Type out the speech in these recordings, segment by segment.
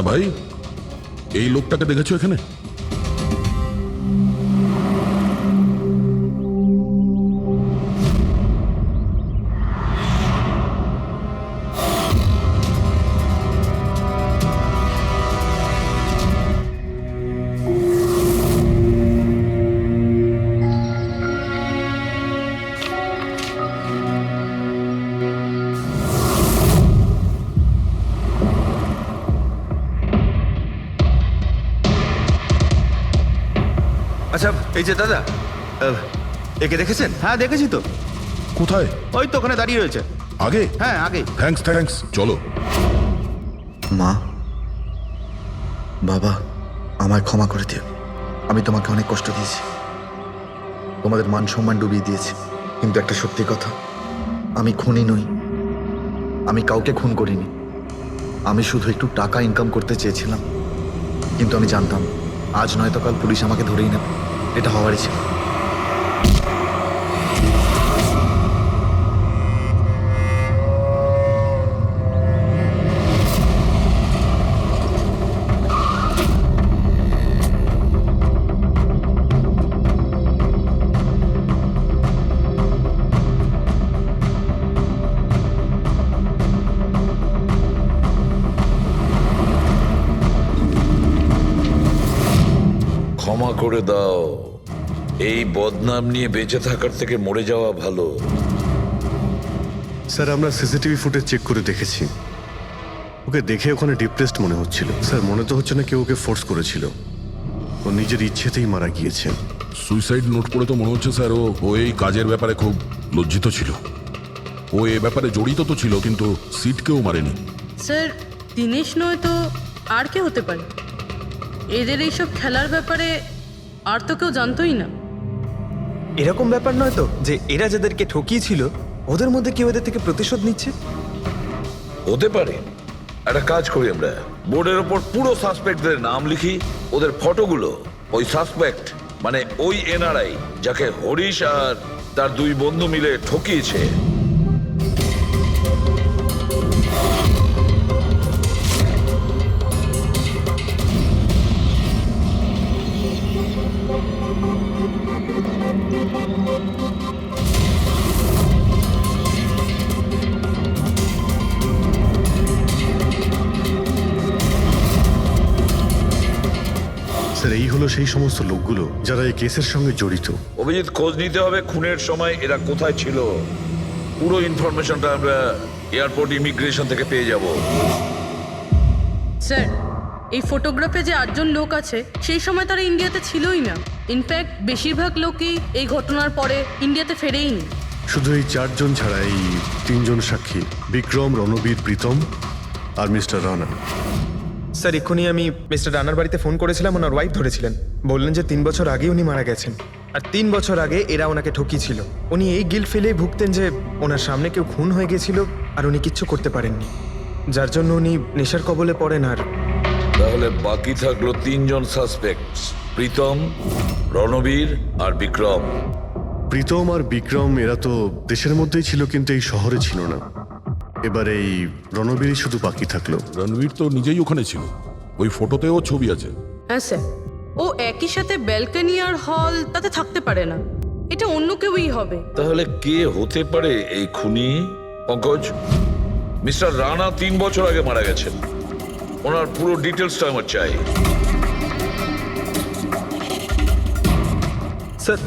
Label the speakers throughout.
Speaker 1: ভাই, এই লোকটাকে দেখেছো এখানে?
Speaker 2: আচ্ছা, এই যে দাদা, একে দেখেছেন?
Speaker 3: হ্যাঁ দেখেছি তো,
Speaker 1: কোথায়?
Speaker 3: ওই তো ওখানে দাঁড়িয়ে রয়েছে।
Speaker 1: আগে?
Speaker 3: হ্যাঁ আগে।
Speaker 1: থ্যাঙ্কস থ্যাঙ্কস, চলো।
Speaker 4: মা, বাবা, আমায় ক্ষমা করে দিও। আমি তোমাকে অনেক কষ্ট দিয়েছি, তোমাদের মান সম্মান ডুবিয়ে দিয়েছি। কিন্তু একটা সত্যি কথা, আমি খুনি নই, আমি কাউকে খুন করিনি। আমি শুধু একটু টাকা ইনকাম করতে চেয়েছিলাম, কিন্তু আমি জানতাম আজ নয়তো কাল পুলিশ আমাকে ধরেই নেবে। এটা হওয়ারই ছিল।
Speaker 5: ক্ষমা করে দাও, এই বদনাম নিয়ে বেঁচে থাকার থেকে মরে যাওয়া ভালো।
Speaker 6: স্যার, আমরা সিসিটিভি ফুটেজ চেক করে দেখেছি। ওকে দেখে ওখানে ডিপ্রেসড মনে হচ্ছিল। স্যার, মনে তো হচ্ছে না কেউ ওকে ফোর্স করেছিল, ও নিজের ইচ্ছেতেই মারা গিয়েছে।
Speaker 1: সুইসাইড নোট পড়ে তো মনে হচ্ছে স্যার ও এই কাজের ব্যাপারে খুব লজ্জিত ছিল। ও এ ব্যাপারে জড়িত তো ছিল, কিন্তু সিটকেও মারেনি।
Speaker 7: স্যার, দিনেশ নয় তো আর কে হতে পারে? এদের এইসব খেলার ব্যাপারে আর তো কেউ জানতোই না।
Speaker 2: এরকম ব্যাপার নয় তো যে এরা যাদেরকে ঠকিয়েছিল ওদের মধ্যে কেউ এদের থেকে প্রতিশোধ নিচ্ছে?
Speaker 5: হতে পারে। একটা কাজ করি, আমরা বোর্ডের ওপর পুরো সাসপেক্টদের নাম লিখি, ওদের ফটোগুলো ওই সাসপেক্ট মানে ওই এনআরআই যাকে হরিশ আর তার দুই বন্ধু মিলে ঠকিয়েছে,
Speaker 6: স্যার, এই হলো সেই সমস্ত লোকগুলো যারা এই কেসের সঙ্গে জড়িত।
Speaker 5: অভিজিৎ, খোঁজ নিতে হবে খুনের সময় এরা কোথায় ছিল। পুরো ইনফরমেশনটা আমরা এয়ারপোর্ট ইমিগ্রেশন থেকে পেয়ে যাব।
Speaker 7: স্যার, এই ফটোগ্রাফে যে 8জন লোক আছে সেই সময় তারা ইন্ডিয়াতে ছিলই না। ইনফ্যাক্ট বেশিরভাগ লোকই এই ঘটনার পরে ইন্ডিয়াতে ফেরেইনি।
Speaker 6: শুধু এই 4 জন ছাড়া এই 3 জন সাক্ষী, বিক্রম, রণবীর, প্রীতম আর মিস্টার রানা।
Speaker 2: স্যার, এক্ষুনি আমি মিস্টার রানার বাড়িতে ফোন করেছিলাম, ওনার ওয়াইফ ধরেছিলেন। বললেন যে 3 বছর আগে উনি মারা গেছেন, আর 3 বছর আগে এরা ওনাকে ঠকিয়েছিল। উনি এই গিল্ট ফেলেই ভুগতেন যে ওনার সামনে কেউ খুন হয়ে গেছিল আর উনি কিচ্ছু করতে পারেননি, যার জন্য উনি নেশার কবলে পড়েন। আর
Speaker 5: তাহলে বাকি থাকলো 3 জন সাসপেক্ট, প্রীতম, রণবীর আর বিক্রম।
Speaker 6: প্রীতম আর বিক্রম এরা তো দেশের মধ্যেই ছিল, কিন্তু এই শহরে ছিল না। এবার এই রণবীরই শুধু বাকি থাকলো।
Speaker 1: রণবীর তো নিজেই ওখানে ছিল, ওই ফটোতেও ছবি আছে।
Speaker 7: হ্যাঁ স্যার, ও একই সাথে ব্যালকনি আর হল তাতে থাকতে পারে না। এটা অন্য কেউই হবে।
Speaker 5: তাহলে কে হতে পারে এই খুনি? পঙ্কজ, মিস্টার রানা 3 বছর আগে মারা গেছেন, ওনার পুরো ডিটেলসটা আমার চাই।
Speaker 2: স্যার,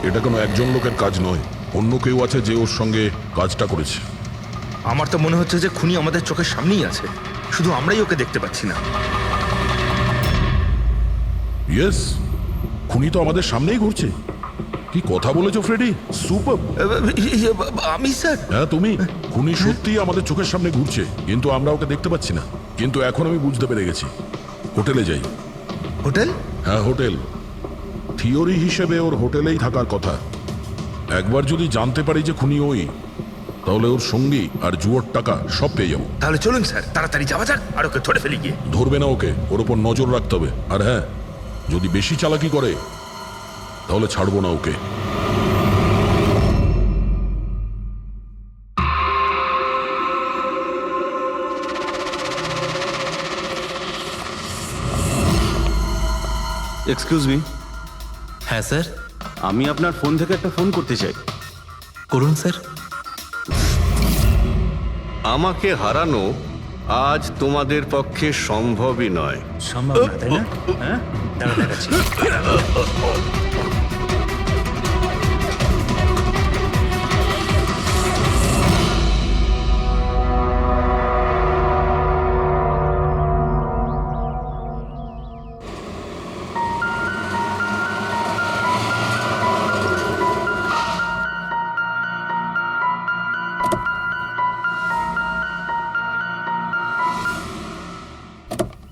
Speaker 1: এটা কোনো একজন লোকের কাজ নয়, অন্য কেউ আছে যে ওর সঙ্গে কাজটা করেছে।
Speaker 3: আমার তো মনে হচ্ছে যে খুনি আমাদের চোখের সামনেই আছে, শুধু আমরাই ওকে দেখতে পাচ্ছি না।
Speaker 1: ইয়েস, খুনি তো আমাদের সামনেই ঘুরছে। কি কথা বলেছো ফ্রেডি, সুপার।
Speaker 3: আমি স্যার,
Speaker 1: হ্যাঁ তুমি, খুনি সত্যিই আমাদের চোখের সামনে ঘুরছে, কিন্তু আমরা ওকে দেখতে পাচ্ছি না। কিন্তু এখন আমি বুঝতে পেরে গেছি। হোটেলে যাই।
Speaker 3: হোটেল?
Speaker 1: হ্যাঁ হোটেল। থিওরি হিসেবে ওর হোটেলেই থাকার কথা। একবার যদি জানতে পারি যে খুনি ওই, তাহলে ওর সঙ্গী আর জুয়োর টাকা সব পেয়ে যাবো।
Speaker 3: তাহলে চলুন স্যার, তাড়াতাড়ি যাওয়া যাক আর ওকে ধরে ফেলি গিয়ে।
Speaker 1: ধরবে না ওকে, ওর ওপর নজর রাখতে হবে। আর হ্যাঁ, যদি বেশি চালাকি করে তাহলে ছাড়বো না ওকে।
Speaker 8: এক্সকিউজ মি,
Speaker 9: হ্যাঁ স্যার,
Speaker 8: আমি আপনার ফোন থেকে একটা ফোন করতে চাই।
Speaker 9: করুন স্যার।
Speaker 6: আমাকে হারানো আজ তোমাদের পক্ষে সম্ভবই নয়।
Speaker 8: সম্ভব না, তাই না? হ্যাঁ, দাঁড়া দেখাচ্ছি।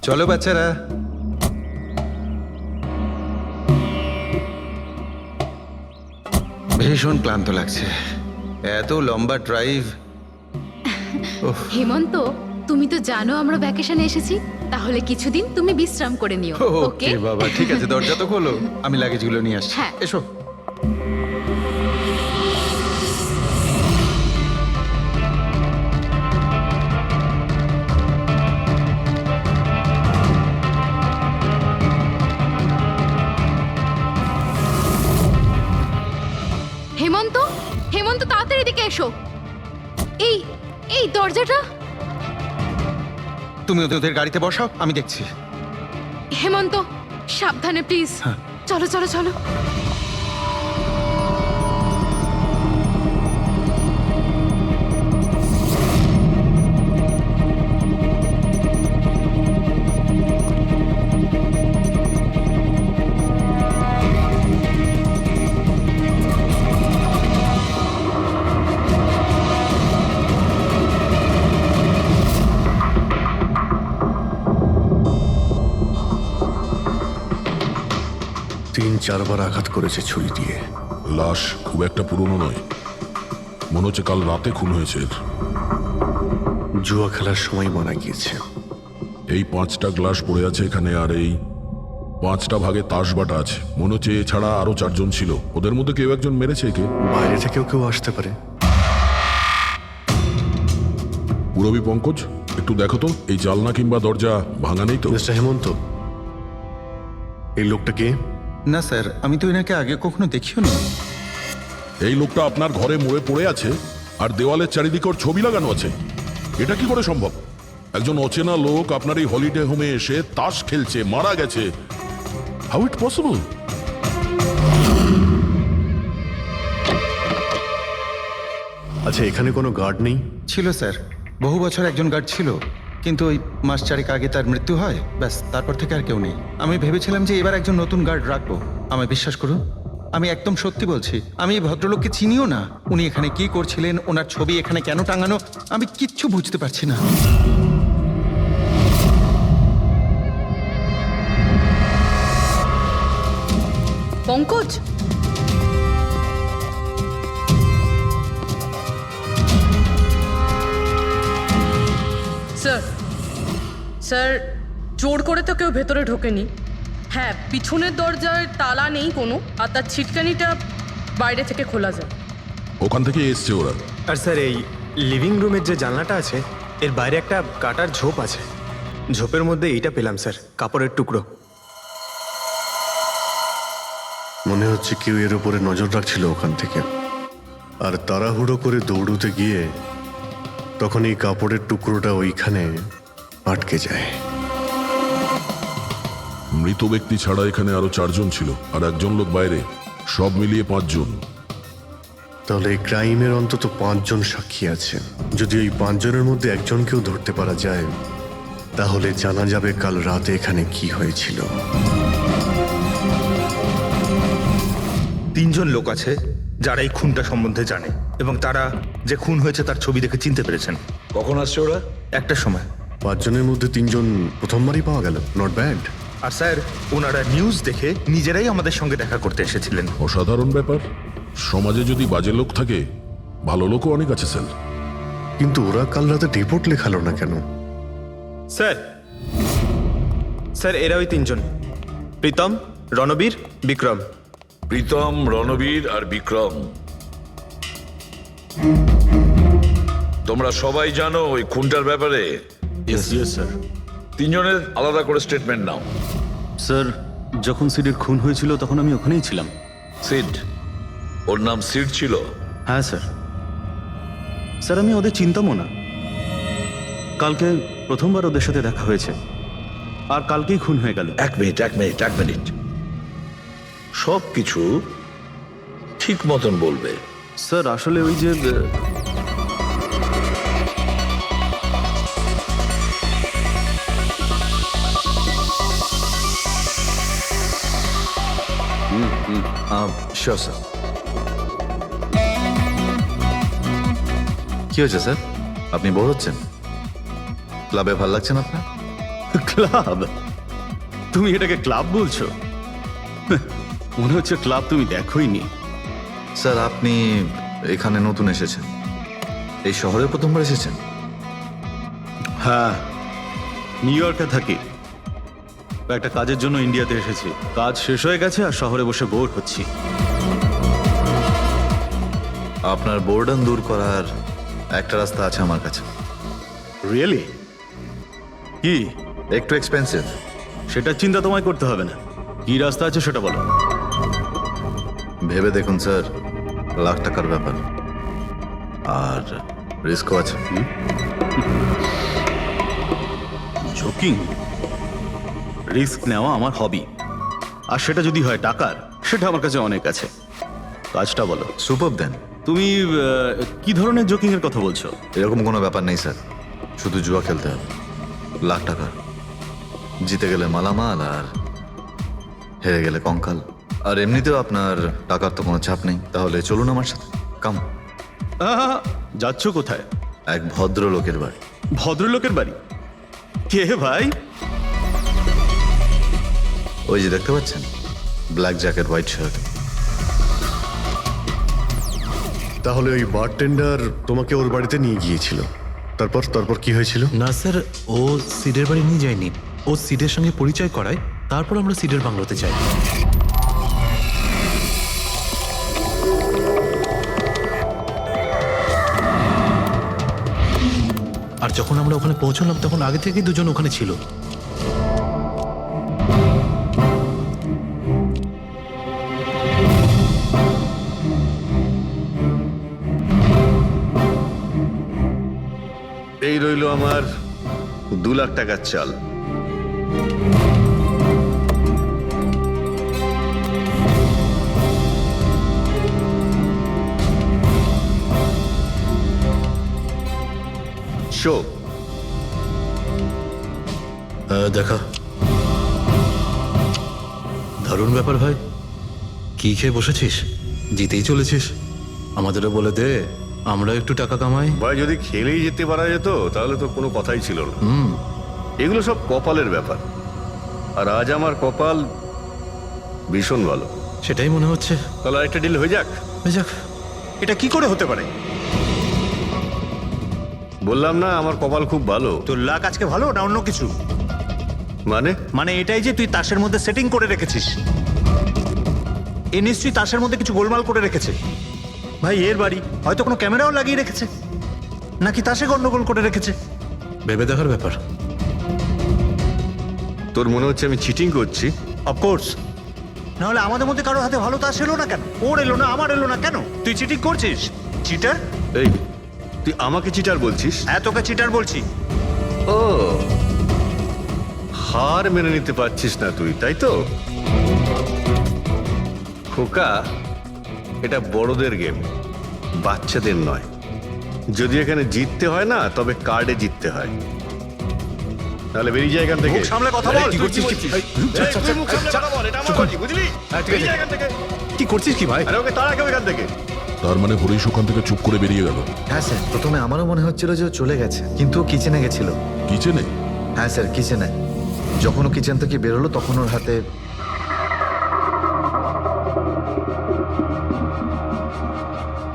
Speaker 2: চলো বাচ্চারা। ভীষণ ক্লান্ত লাগছে, এত লম্বা ড্রাইভ।
Speaker 10: হেমন্ত, তুমি তো জানো আমরা ভ্যাকেশনে এসেছি, তাহলে কিছুদিন তুমি বিশ্রাম করে নিও। ওকে
Speaker 2: ওকে বাবা, ঠিক আছে, দরজা তো খোলো, আমি লাগেজগুলো নিয়ে আসছি।
Speaker 10: হ্যাঁ।
Speaker 2: এসো।
Speaker 10: হেমন্ত, হেমন্ত তাড়াতাড়ি এদিকে এসো। এই এই দরজাটা।
Speaker 2: তুমি ওদের গাড়িতে বসাও, আমি দেখছি।
Speaker 10: হেমন্ত সাবধানে প্লিজ। চলো চলো চলো।
Speaker 6: তিন চারবার আঘাত করেছে ছুরি দিয়ে।
Speaker 1: লাশ খুব একটা পুরনো নয়, মনে হচ্ছে কাল রাতে খুন হয়েছে এর।
Speaker 6: জুয়া খেলার সময় মারা গিয়েছে।
Speaker 1: এই 5টা গ্লাস পড়ে আছে এখানে, আর এই 5টা ভাগে তাস বাটা আছে। মনে হচ্ছে এছাড়া আরো 4 জন ছিল, ওদের মধ্যে কেউ একজন মেরেছে একে।
Speaker 6: বাইরে থেকেও কেউ আসতে পারে।
Speaker 1: পুরবী পঙ্কজ, একটু দেখো তো এই জালনা কিংবা দরজা ভাঙা নেই তো?
Speaker 6: মিস্টার হেমন্ত, এই লোকটা কে?
Speaker 2: না স্যার, আমি তো এনাকে আগে কখনো দেখিও নি।
Speaker 1: এই লোকটা আপনার ঘরে মরে পড়ে আছে, আর দেওয়ালের চারিদিকে ওর ছবি লাগানো আছে। এটা কি করে সম্ভব? একজন অচেনা লোক আপনার এই হলিডে হোমে এসে তাস খেলছে, মারা গেছে। How it possible?
Speaker 6: আচ্ছা, এখানে কোনো গার্ড নেই?
Speaker 2: ছিল স্যার, বহু বছর একজন গার্ড ছিল, কিন্তু ওই মাস চারেক আগে তার মৃত্যু হয়, ব্যাস তারপর থেকে আর কেউ নেই। আমি ভেবেছিলাম যে এবার একজন নতুন গার্ড রাখবো। আমায় বিশ্বাস করুন, আমি একদম সত্যি বলছি, আমি এই ভদ্রলোককে চিনিও না। উনি এখানে কি করছিলেন, ওনার ছবি এখানে কেন টাঙানো, আমি কিচ্ছু বুঝতে পারছি না।
Speaker 7: পঙ্কজ, স্যার, স্যার জোর করে তো কেউ ভেতরে ঢোকেনি। হ্যাঁ, পিছনের দরজায় তালা নেই কোনো, আর তার ছিটকানিটা বাইরে থেকে খোলা যায়।
Speaker 1: ওখান থেকে এসছে ওরা।
Speaker 2: আর স্যার, এই লিভিং রুমের যে জানলাটা আছে, এর বাইরে একটা কাটার ঝোপ আছে। ঝোপের মধ্যে এইটা পেলাম স্যার, কাপড়ের টুকরো।
Speaker 6: মনে হচ্ছে কেউ এর উপরে নজর রাখছিল ওখান থেকে, আর তাড়াহুড়ো করে দৌড়তে গিয়ে তখন এই কাপড়ের টুকরোটা ওইখানে আটকে যায়।
Speaker 1: মৃত ব্যক্তি ছাড়া এখানে আরো 4 জন ছিল, আর একজন লোক বাইরে, সব মিলিয়ে 5 জন।
Speaker 6: তাহলে এই ক্রাইমের অন্তত 5 জন সাক্ষী আছে। যদি এই 5 জনের মধ্যে একজনকেও ধরতে পারা যায়, তাহলে জানা যাবে কাল রাতে এখানে কি হয়েছিল।
Speaker 3: 3 জন লোক আছে যারা এই খুনটা সম্বন্ধে জানে, এবং তারা যে খুন হয়েছে তার ছবি দেখে চিনতে পেরেছেন।
Speaker 5: কখন আসছে ওরা?
Speaker 3: একটা সময়।
Speaker 6: 5 জনের মধ্যে 3 জন প্রথমবারই পাওয়া গেল, নট ব্যাড।
Speaker 3: আর স্যার, ওনারা নিউজ দেখে নিজেরাই আমাদের সঙ্গে দেখা করতে এসেছিলেন।
Speaker 1: অসাধারণ ব্যাপার। সমাজে যদি বাজে লোক থাকে, ভালো লোকও অনেক আছে স্যার।
Speaker 6: কিন্তু ওরা কাল রাতে রিপোর্ট লেখালো না কেন?
Speaker 2: স্যার, স্যার এরা ওই 3 জন, প্রীতম, রণবীর, বিক্রম।
Speaker 5: প্রীতম, রণবীর আর বিক্রম। তোমরা সবাই জানো ওই খুনটার ব্যাপারে?
Speaker 8: Yes sir.
Speaker 5: 3 জনের আলাদা করে স্টেটমেন্ট নাও।
Speaker 8: স্যার, যখন সিডের খুন হয়েছিল তখন আমি ওখানেই ছিলাম।
Speaker 5: সিড, ওর নাম সিড ছিল?
Speaker 8: হ্যাঁ স্যার। স্যার আমি ওদের চিনতামও না। কালকে প্রথমবার ওদের সাথে দেখা হয়েছে, আর কালকেই খুন হয়ে গেল।
Speaker 5: এক মিনিট, সব কিছু ঠিক মতন বলবে।
Speaker 8: স্যার আসলে ওই যে
Speaker 4: শিওর স্যার। কি হয়েছে স্যার? আপনি বোর হচ্ছেন? ক্লাবে ভালো লাগছে না আপনার?
Speaker 8: ক্লাব? তুমি এটাকে ক্লাব বলছো? মনে হচ্ছে ক্লাব তুমি দেখোইনি।
Speaker 4: স্যার আপনি এখানে নতুন এসেছেন, এই শহরে প্রথমবার এসেছেন?
Speaker 8: হ্যাঁ, নিউ ইয়র্কে থাকি। একটা কাজের জন্য ইন্ডিয়াতে এসেছি। কাজ শেষ হয়ে গেছে আর শহরে বসে বোর হচ্ছি।
Speaker 4: আপনার বোর্ডন দূর করার একটা রাস্তা আছে আমার কাছে।
Speaker 8: রিয়েলি? কি?
Speaker 4: একটু এক্সপেন্সিভ।
Speaker 8: সেটার চিন্তা তোমায় করতে হবে না। কি রাস্তা আছে সেটা বলো।
Speaker 4: ভেবে দেখুন স্যার, লাখ টাকার ব্যাপার, আর রিস্কও আছে।
Speaker 8: ঝুঁকি, রিস্ক নেওয়া আমার হবি, আর সেটা যদি হয় টাকার, সেটা আমার কাছে অনেক আছে। কাজটা বলো।
Speaker 4: সুপার দেন।
Speaker 8: তুমি কি ধরনের জোকিং এর কথা বলছো?
Speaker 4: এরকম কোনো ব্যাপার নেই স্যার, শুধু জুয়া খেলতে হবে। লাখ টাকা, জিতে গেলে মালামাল আর হেরে গেলে কঙ্কাল। আর এমনিতেও আপনার টাকার তো কোনো চাপ নেই। তাহলে চলুন আমার সাথে, কাম।
Speaker 8: যাচ্ছ কোথায়?
Speaker 4: এক ভদ্রলোকের বাড়ি।
Speaker 8: ভদ্রলোকের বাড়ি? কে ভাই?
Speaker 4: ওই যে দেখতে পাচ্ছেন, ব্ল্যাক জ্যাকেট, হোয়াইট শার্ট।
Speaker 6: তাহলে ওই বারটেন্ডার তোমাকে ওর বাড়িতে নিয়ে গিয়েছিল, তারপর তারপর কি হয়েছিল?
Speaker 9: না স্যার, ও সিডের বাড়ি নিয়ে যায়নি। ও সিডের সঙ্গে পরিচয় করায়, তারপর আমরা সিডের বাংলোতে যাই। আর যখন আমরা ওখানে পৌঁছলাম তখন আগে থেকেই দুজন ওখানে ছিল।
Speaker 6: এই রইল আমার 2 লাখ টাকার চাল। শো
Speaker 9: দেখা। দারুণ ব্যাপার ভাই। কি খেয়ে বসেছিস? জিতেই চলেছিস। আমাদেরও বলে দে, আমরা একটু টাকা কামাই।
Speaker 6: ভাই, যদি খেলেই যেতে পারা যেত তাহলে তো কোনো কথাই ছিল না। এগুলো সব কপালের ব্যাপার, আর আজ আমার কপাল ভীষণ ভালো।
Speaker 9: সেটাই মনে হচ্ছে।
Speaker 6: তাহলে আরেকটা ডিল হয়ে যাক।
Speaker 9: হয়ে যাক।
Speaker 3: এটা কি করে হতে পারে?
Speaker 6: বললাম না আমার কপাল খুব ভালো।
Speaker 3: তোর লাক আজকে ভালো না অন্য কিছু?
Speaker 6: মানে
Speaker 3: মানে এটাই যে তুই তাসের মধ্যে সেটিং করে রেখেছিস। এ নিশ্চয়ই তাসের মধ্যে কিছু গোলমাল করে রেখেছে। ভাই, এর বাড়ি হয়তো কোনো ক্যামেরাও লাগিয়ে রেখেছে, নাকি তাসে গন্ডগোল করে রেখেছে।
Speaker 9: ভেবে দেখার ব্যাপার।
Speaker 6: তোর মনে হচ্ছে আমি চিটিং করছি?
Speaker 3: অফকোর্স, নাহলে আমাদের মধ্যে কারো হাতে ভালো তাস এলো না কেন? ওর এলো না, আমার এলো না কেন? তুই চিটিং করছিস, চিটার।
Speaker 6: এই, তুই আমাকে চিটার বলছিস?
Speaker 3: হ্যাঁ, তোকে চিটার বলছি।
Speaker 6: ও, হার মেনে নিতে পারছিস না তুই, তাই তো? খোকা, এটা বড়দের গেম, বাচ্চাদের নয়। যদি এখানে জিততে হয় না, তবে কার্ডে জিততে হয়। তাহলে বেরিয়ে যায় এখান থেকে।
Speaker 3: মুখ সামলে কথা বল।
Speaker 6: কি করছিস? তুই মুখ সামলে কথা বল, এটা আমার বাড়ি, বুঝলি? বেরিয়ে যা এখান থেকে।
Speaker 9: কি করছিস কি ভাই?
Speaker 6: আরে ওকে তাড়া কেউ এখান থেকে।
Speaker 1: তার মানে হরিশ ওখান থেকে চুপ করে বেরিয়ে গেল?
Speaker 4: হ্যাঁ স্যার, প্রথমে আমারও মনে হচ্ছিল যে ও চলে গেছে, কিন্তু ও কিচেনে গেছিল।
Speaker 1: কিচেনে?
Speaker 4: হ্যাঁ স্যার, কিচেনে। যখন ও কিচেন থেকে বেরোলো তখন ওর হাতে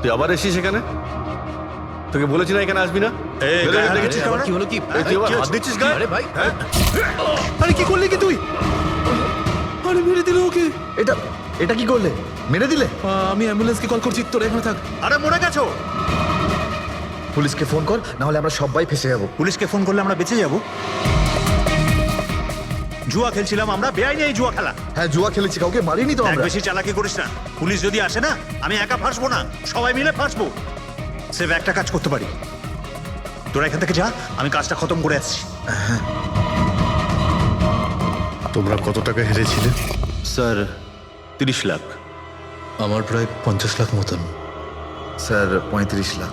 Speaker 6: তুই আবার এসিস এখানে? তোকে বলেছি না এখানে আসবি না? বেরো এখান থেকে।
Speaker 9: আবার কি হলো কি?
Speaker 6: এই, তুই আবার হাত দিচ্ছিস গায়ে?
Speaker 9: আরে ভাই,
Speaker 6: হ্যাঁ?
Speaker 9: আরে কি করলি কি তুই? আরে মেরে দিল ওকে।
Speaker 4: এটা এটা কি করলে? মেরে দিলে?
Speaker 9: আমি অ্যাম্বুলেন্সকে কল করছি, তোরা এখানে থাক।
Speaker 3: আরে মরে গেছো?
Speaker 4: পুলিশকে ফোন কর, না হলে আমরা সবাই ফেসে যাবো।
Speaker 3: পুলিশকে ফোন করলে আমরা বেঁচে যাব? জুয়া খেলছিলাম আমরা, বেআইনি এই জুয়া খেলা।
Speaker 4: হ্যাঁ জুয়া খেলেছি, কাউকে মারিনি তো
Speaker 3: এক
Speaker 4: আমরা।
Speaker 3: বেশি চালাকি করিস না, পুলিশ যদি আসে না আমি একা ফাঁসবো না, সবাই মিলে ফাঁসবো। সেভ একটা কাজ করতে পারি, তোরা এখান থেকে যা, আমি কাজটা খতম করে আসছি।
Speaker 6: তোমরা কত টাকা হেরেছিলে?
Speaker 8: স্যার 30 লাখ।
Speaker 9: আমার প্রায় 50 লাখ মতন।
Speaker 4: স্যার 35 লাখ।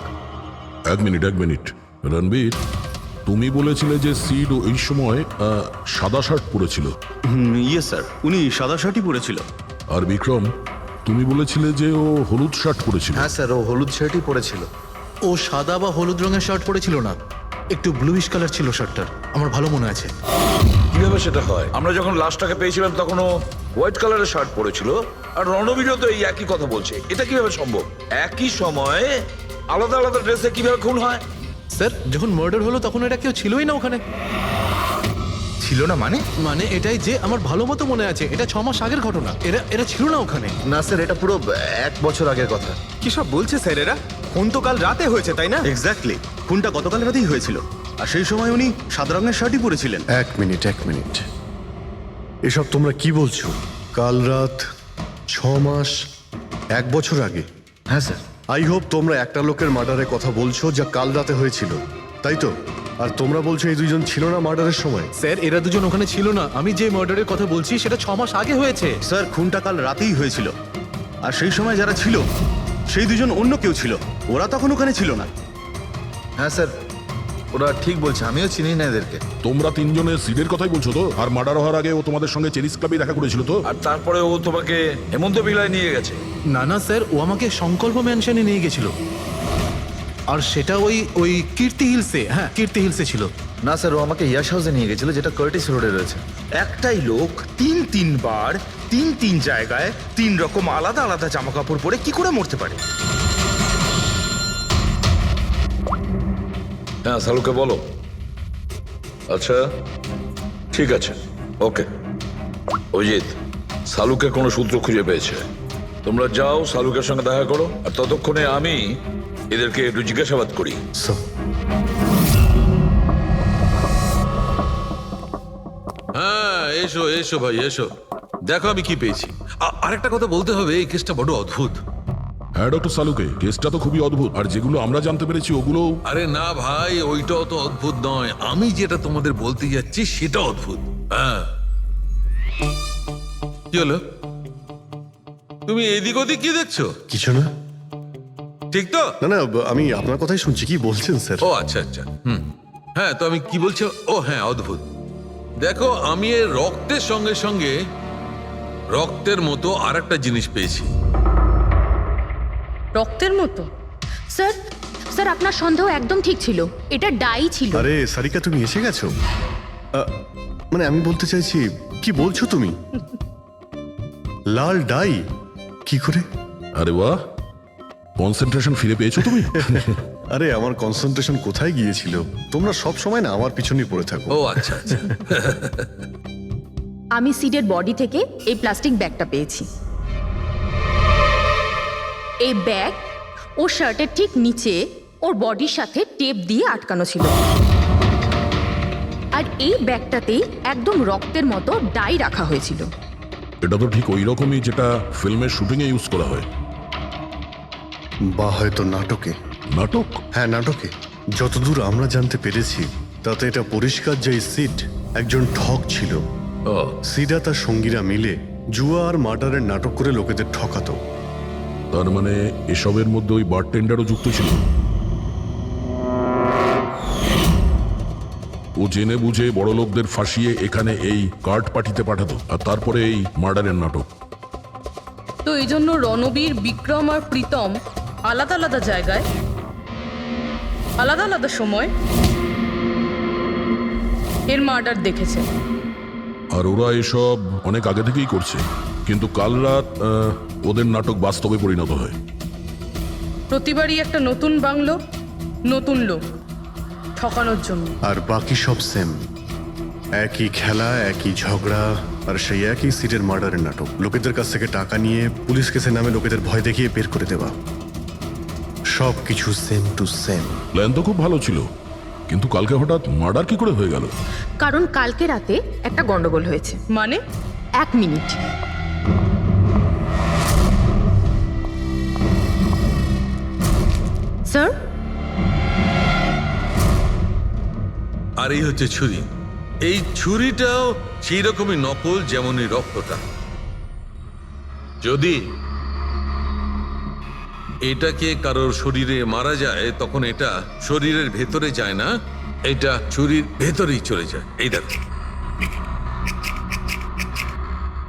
Speaker 1: এক মিনিট রণবীর, তুমি বলেছিলে যে সিড ওই সময় সাদা শার্ট পরেছিল,
Speaker 8: ইয়ে স্যার, উনি সাদা শার্টই পরেছিল।
Speaker 1: আর বিক্রম তুমি বলেছিলে যে ও হলুদ শার্ট পরেছিল।
Speaker 4: হ্যাঁ স্যার, ও হলুদ শার্টই পরেছিল।
Speaker 9: ও সাদা বা হলুদ রঙের শার্ট পরেছিল না, একটু ব্লুইশ কালার ছিল শার্টটার, আমার ভালো মনে আছে।
Speaker 5: কিভাবে সেটা হয়? আমরা যখন লাশটাকে পেয়েছিলাম তখন ও হোয়াইট কালারের শার্ট পরেছিল, আর রণবীরও তো এই একই কথা বলছে। এটা কিভাবে সম্ভব? একই সময়ে আলাদা আলাদা ড্রেসে কিভাবে খুন হয়?
Speaker 9: স্যার যখন মার্ডার হলো তখন এটা কেউ ছিলই না ওখানে।
Speaker 2: ছিল না মানে?
Speaker 9: মানে এটাই যে আমার ভালো মতো মনে আছে, এটা 6 মাস আগের ঘটনা, এরা ছিল না ওখানে।
Speaker 4: না স্যার, এটা পুরো 1 বছর আগের কথা।
Speaker 2: কি সব বলছে স্যার এরা? ফোন তো কাল রাতে হয়েছে, তাই না?
Speaker 3: এক্স্যাক্টলি, খুনটা গতকাল রাতেই হয়েছিল,
Speaker 8: আর সেই সময় উনি সাদা রঙের শার্টই পরেছিলেন।
Speaker 6: এক মিনিট, এসব তোমরা কি বলছো? কাল রাত, 6 মাস, 1 বছর আগে?
Speaker 4: হ্যাঁ স্যার।
Speaker 6: আই হোপ তোমরা একটা লোকের মার্ডারের কথা বলছো যা কাল রাতে হয়েছিল, তাই তো? আর তোমরা বলছো এই দুইজন ছিল না মার্ডারের সময়?
Speaker 9: স্যার এরা দুজন ওখানে ছিল না, আমি যে মার্ডারের কথা বলছি সেটা 6 মাস আগে হয়েছে।
Speaker 8: স্যার খুনটা কাল রাতেই হয়েছিল, আর সেই সময় যারা ছিল সেই দুজন অন্য কেউ ছিল, ওরা তখন ওখানে ছিল না।
Speaker 4: হ্যাঁ স্যার, ওরা ঠিক বলছে, আমিও চিনি না এদেরকে।
Speaker 1: তোমরা তিনজনের সিডের কথাই বলছো তো? আর মার্ডার হওয়ার আগে ও তোমাদের সঙ্গে চেরিস ক্লাবে দেখা করেছিল তো?
Speaker 5: আর তারপরে ও তোমাকে হেমন্ত বিলায় নিয়ে গেছে।
Speaker 9: না স্যার, ও আমাকে সংকল্প ম্যানশনে নিয়ে গেছিল, আর সেটা ওই কীর্তি হিলসে, হ্যাঁ কীর্তি হিলসে ছিল।
Speaker 4: না স্যার, ও আমাকে ইয়াশ হাউসে নিয়ে গেছিল, যেটা কার্টিস রোডে রয়েছে।
Speaker 2: একটাই লোক তিনবার তিন জায়গায় 3 রকম আলাদা আলাদা জামা কাপড় পরে কি করে মরতে পারে?
Speaker 5: হ্যাঁ সালুকে বলো। আচ্ছা ঠিক আছে, ওকে। অভিজিৎ, সালুকে কোনো সূত্র খুঁজে পেয়েছে, তোমরা যাও সালুকের সঙ্গে দেখা করো, আর ততক্ষণে আমি এদেরকে একটু জিজ্ঞাসাবাদ করি।
Speaker 11: হ্যাঁ এসো এসো ভাই এসো, দেখো আমি কি পেয়েছি। আরেকটা কথা বলতে হবে, এই কেসটা বড় অদ্ভুত।
Speaker 1: হ্যাঁ ডক্টর সালুকে, কেসটা তো খুবই অদ্ভুত, আর যেগুলো আমরা জানতে পেরেছি ওগুলো।
Speaker 11: আরে না ভাই, ওইটাও তো অদ্ভুত নয়, আমি যেটা তোমাদের বলতে যাচ্ছি সেটা অদ্ভুত। হ্যাঁ কি হলো? তুমি এদিক ওদিক কি দেখছো?
Speaker 6: কিছু না।
Speaker 11: ঠিক তো?
Speaker 6: না, আমি আপনার কথাই শুনছি, কি বলছেন স্যার?
Speaker 11: ও আচ্ছা হ্যাঁ, তো আমি কি বলছি? ও হ্যাঁ, অদ্ভুত। দেখো, আমি এর রক্তের সঙ্গে সঙ্গে রক্তের মতো আর একটা জিনিস পেয়েছি।
Speaker 7: রক্তের মতো?
Speaker 10: স্যার আপনার সন্দেহ একদম ঠিক ছিল, এটা ডাই ছিল।
Speaker 6: আরে সারিকা, তুমি এসে গেছো? মানে আমি বলতে চাইছি, কি বলছো তুমি? লাল ডাই কি করে?
Speaker 1: আরে বাহ, কনসেন্ট্রেশন ফিরে পেয়েছো তুমি?
Speaker 6: আরে আমার কনসেন্ট্রেশন কোথায় গিয়েছিল? তোমরা সব সময় না আমার পিছনেই পড়ে থাকো।
Speaker 11: ও আচ্ছা
Speaker 10: আমি সিডের বডি থেকে এই প্লাস্টিক ব্যাগটা পেয়েছি। এই ব্যাগ ওর শার্টের ঠিক নিচে ওর বডির সাথে টেপ দিয়ে আটকানো ছিল, আর এই ব্যাগটাতেই একদম রক্তের মতো ডাই রাখা হয়েছিল।
Speaker 1: এটা তো ঠিক ওই রকমই যেটা ফিল্মের শুটিং এ ইউজ করা হয়।
Speaker 6: বা হয়তো নাটকে।
Speaker 1: নাটক?
Speaker 6: হ্যাঁ নাটকে। যতদূর আমরা জানতে পেরেছি তাতে এটা পরিষ্কার যে সিড একজন ঠক ছিল। সিডা তার সঙ্গীরা মিলে জুয়া আর মার্ডারের নাটক করে লোকেদের ঠকাতো।
Speaker 1: তার মানে এসবের মধ্যে ওই বারটেন্ডারও যুক্ত ছিল। ও জেনে বুঝে বড় লোকদের ফাঁসিয়ে এখানে এই কার্ড পাঠিতে পাঠাতো, আর তারপরে এই মার্ডারের নাটক।
Speaker 7: তো এই জন্য রণবীর, বিক্রম আর প্রীতম আলাদা আলাদা জায়গায় আলাদা আলাদা সময় এর মার্ডার দেখেছে।
Speaker 1: আর ওরা এসব অনেক আগে থেকেই করছে, কিন্তু কাল রাত ওদের নাটক বাস্তবে পরিণত হয়।
Speaker 7: প্রতিবারই একটা নতুন বাংলো, নতুন লোক ঠকানোর জন্য।
Speaker 6: আর বাকি সব সেম, একই খেলা, একই ঝগড়া, আর সেই একই সিটের মার্ডারের নাটক। লোকেদের কাছ থেকে টাকা নিয়ে পুলিশ কেসে নামে লোকেদের ভয় দেখিয়ে বের করে দেওয়া, সব কিছু সেম টু সেম।
Speaker 1: প্ল্যান তো খুব ভালো ছিল, কিন্তু কালকে হঠাৎ মার্ডার কি করে হয়ে গেল?
Speaker 12: কারণ কালকে রাতে একটা গন্ডগোল হয়েছে।
Speaker 7: মানে
Speaker 12: 1 মিনিট। স্যার,
Speaker 11: আর এই হচ্ছে ছুরি। এই ছুরিটাও সেই রকমই নকল যেমনই রক্তটা। যদি এটাকে কারোর শরীরে মারা যায় তখন এটা শরীরের ভেতরে যায় না, এটা ছুরির ভেতরেই চলে যায়। এই দেখো।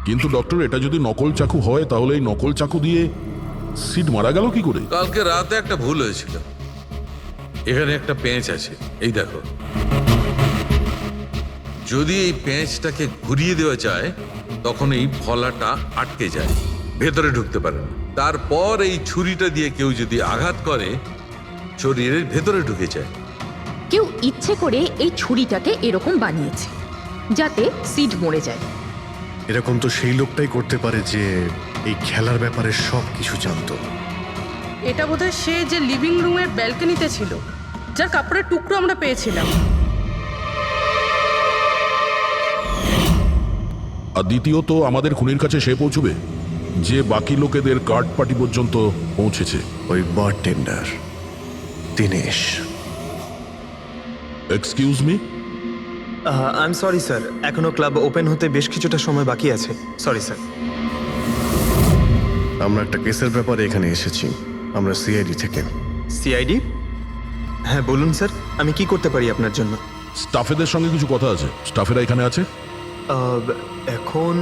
Speaker 1: কিন্তু ডক্টর, এটা যদি নকল চাকু হয় তাহলে এই নকল চাকু দিয়ে সিড মারা গেল কি করে?
Speaker 11: কালকে রাতে একটা ভুল হয়েছিল। এখানে একটা পেঁচ আছে, এই দেখো। যদি এই পেঁচটাকে ঘুরিয়ে দেওয়া যায় তখন এই ফলাটা আটকে যায়, ভেতরে ঢুকতে পারে না। তারপর এই ছুরিটা দিয়ে কেউ যদি আঘাত করে শরীরের ভেতরে ঢুকে যায়।
Speaker 12: কেউ ইচ্ছে করে এই ছুরিটাকে এরকম বানিয়েছে যাতে সিড মরে যায়।
Speaker 6: এরকম তো সেই লোকটাই করতে পারে যে এই খেলার ব্যাপারে সব কিছু জানতো।
Speaker 7: এটা বোধহয় সে যে লিভিং রুমের ব্যালকনিতে ছিল, যার কাপড়ের টুকরো আমরা পেয়েছিলাম।
Speaker 1: আর দ্বিতীয়ত, আমাদের খুনির কাছে সে পৌঁছবে যে বাকি লোকেদের কার্ড পার্টি পর্যন্ত পৌঁছেছে।
Speaker 6: ওই bartender Dinesh.
Speaker 1: Excuse me?
Speaker 2: I am sorry sir, এখনো ক্লাব ওপেন হতে বেশ কিছুটা সময় বাকি আছে। Sorry sir.
Speaker 6: আমরা একটা কেসের ব্যাপারে এখানে এসেছি। আমরা সিআইডি থেকে।
Speaker 2: সিআইডি? হ্যাঁ বলুন স্যার, আমি কি করতে পারি আপনার জন্য?
Speaker 1: স্টাফেদের সঙ্গে কিছু কথা আছে। স্টাফেরা এখানে আছে?
Speaker 2: এখন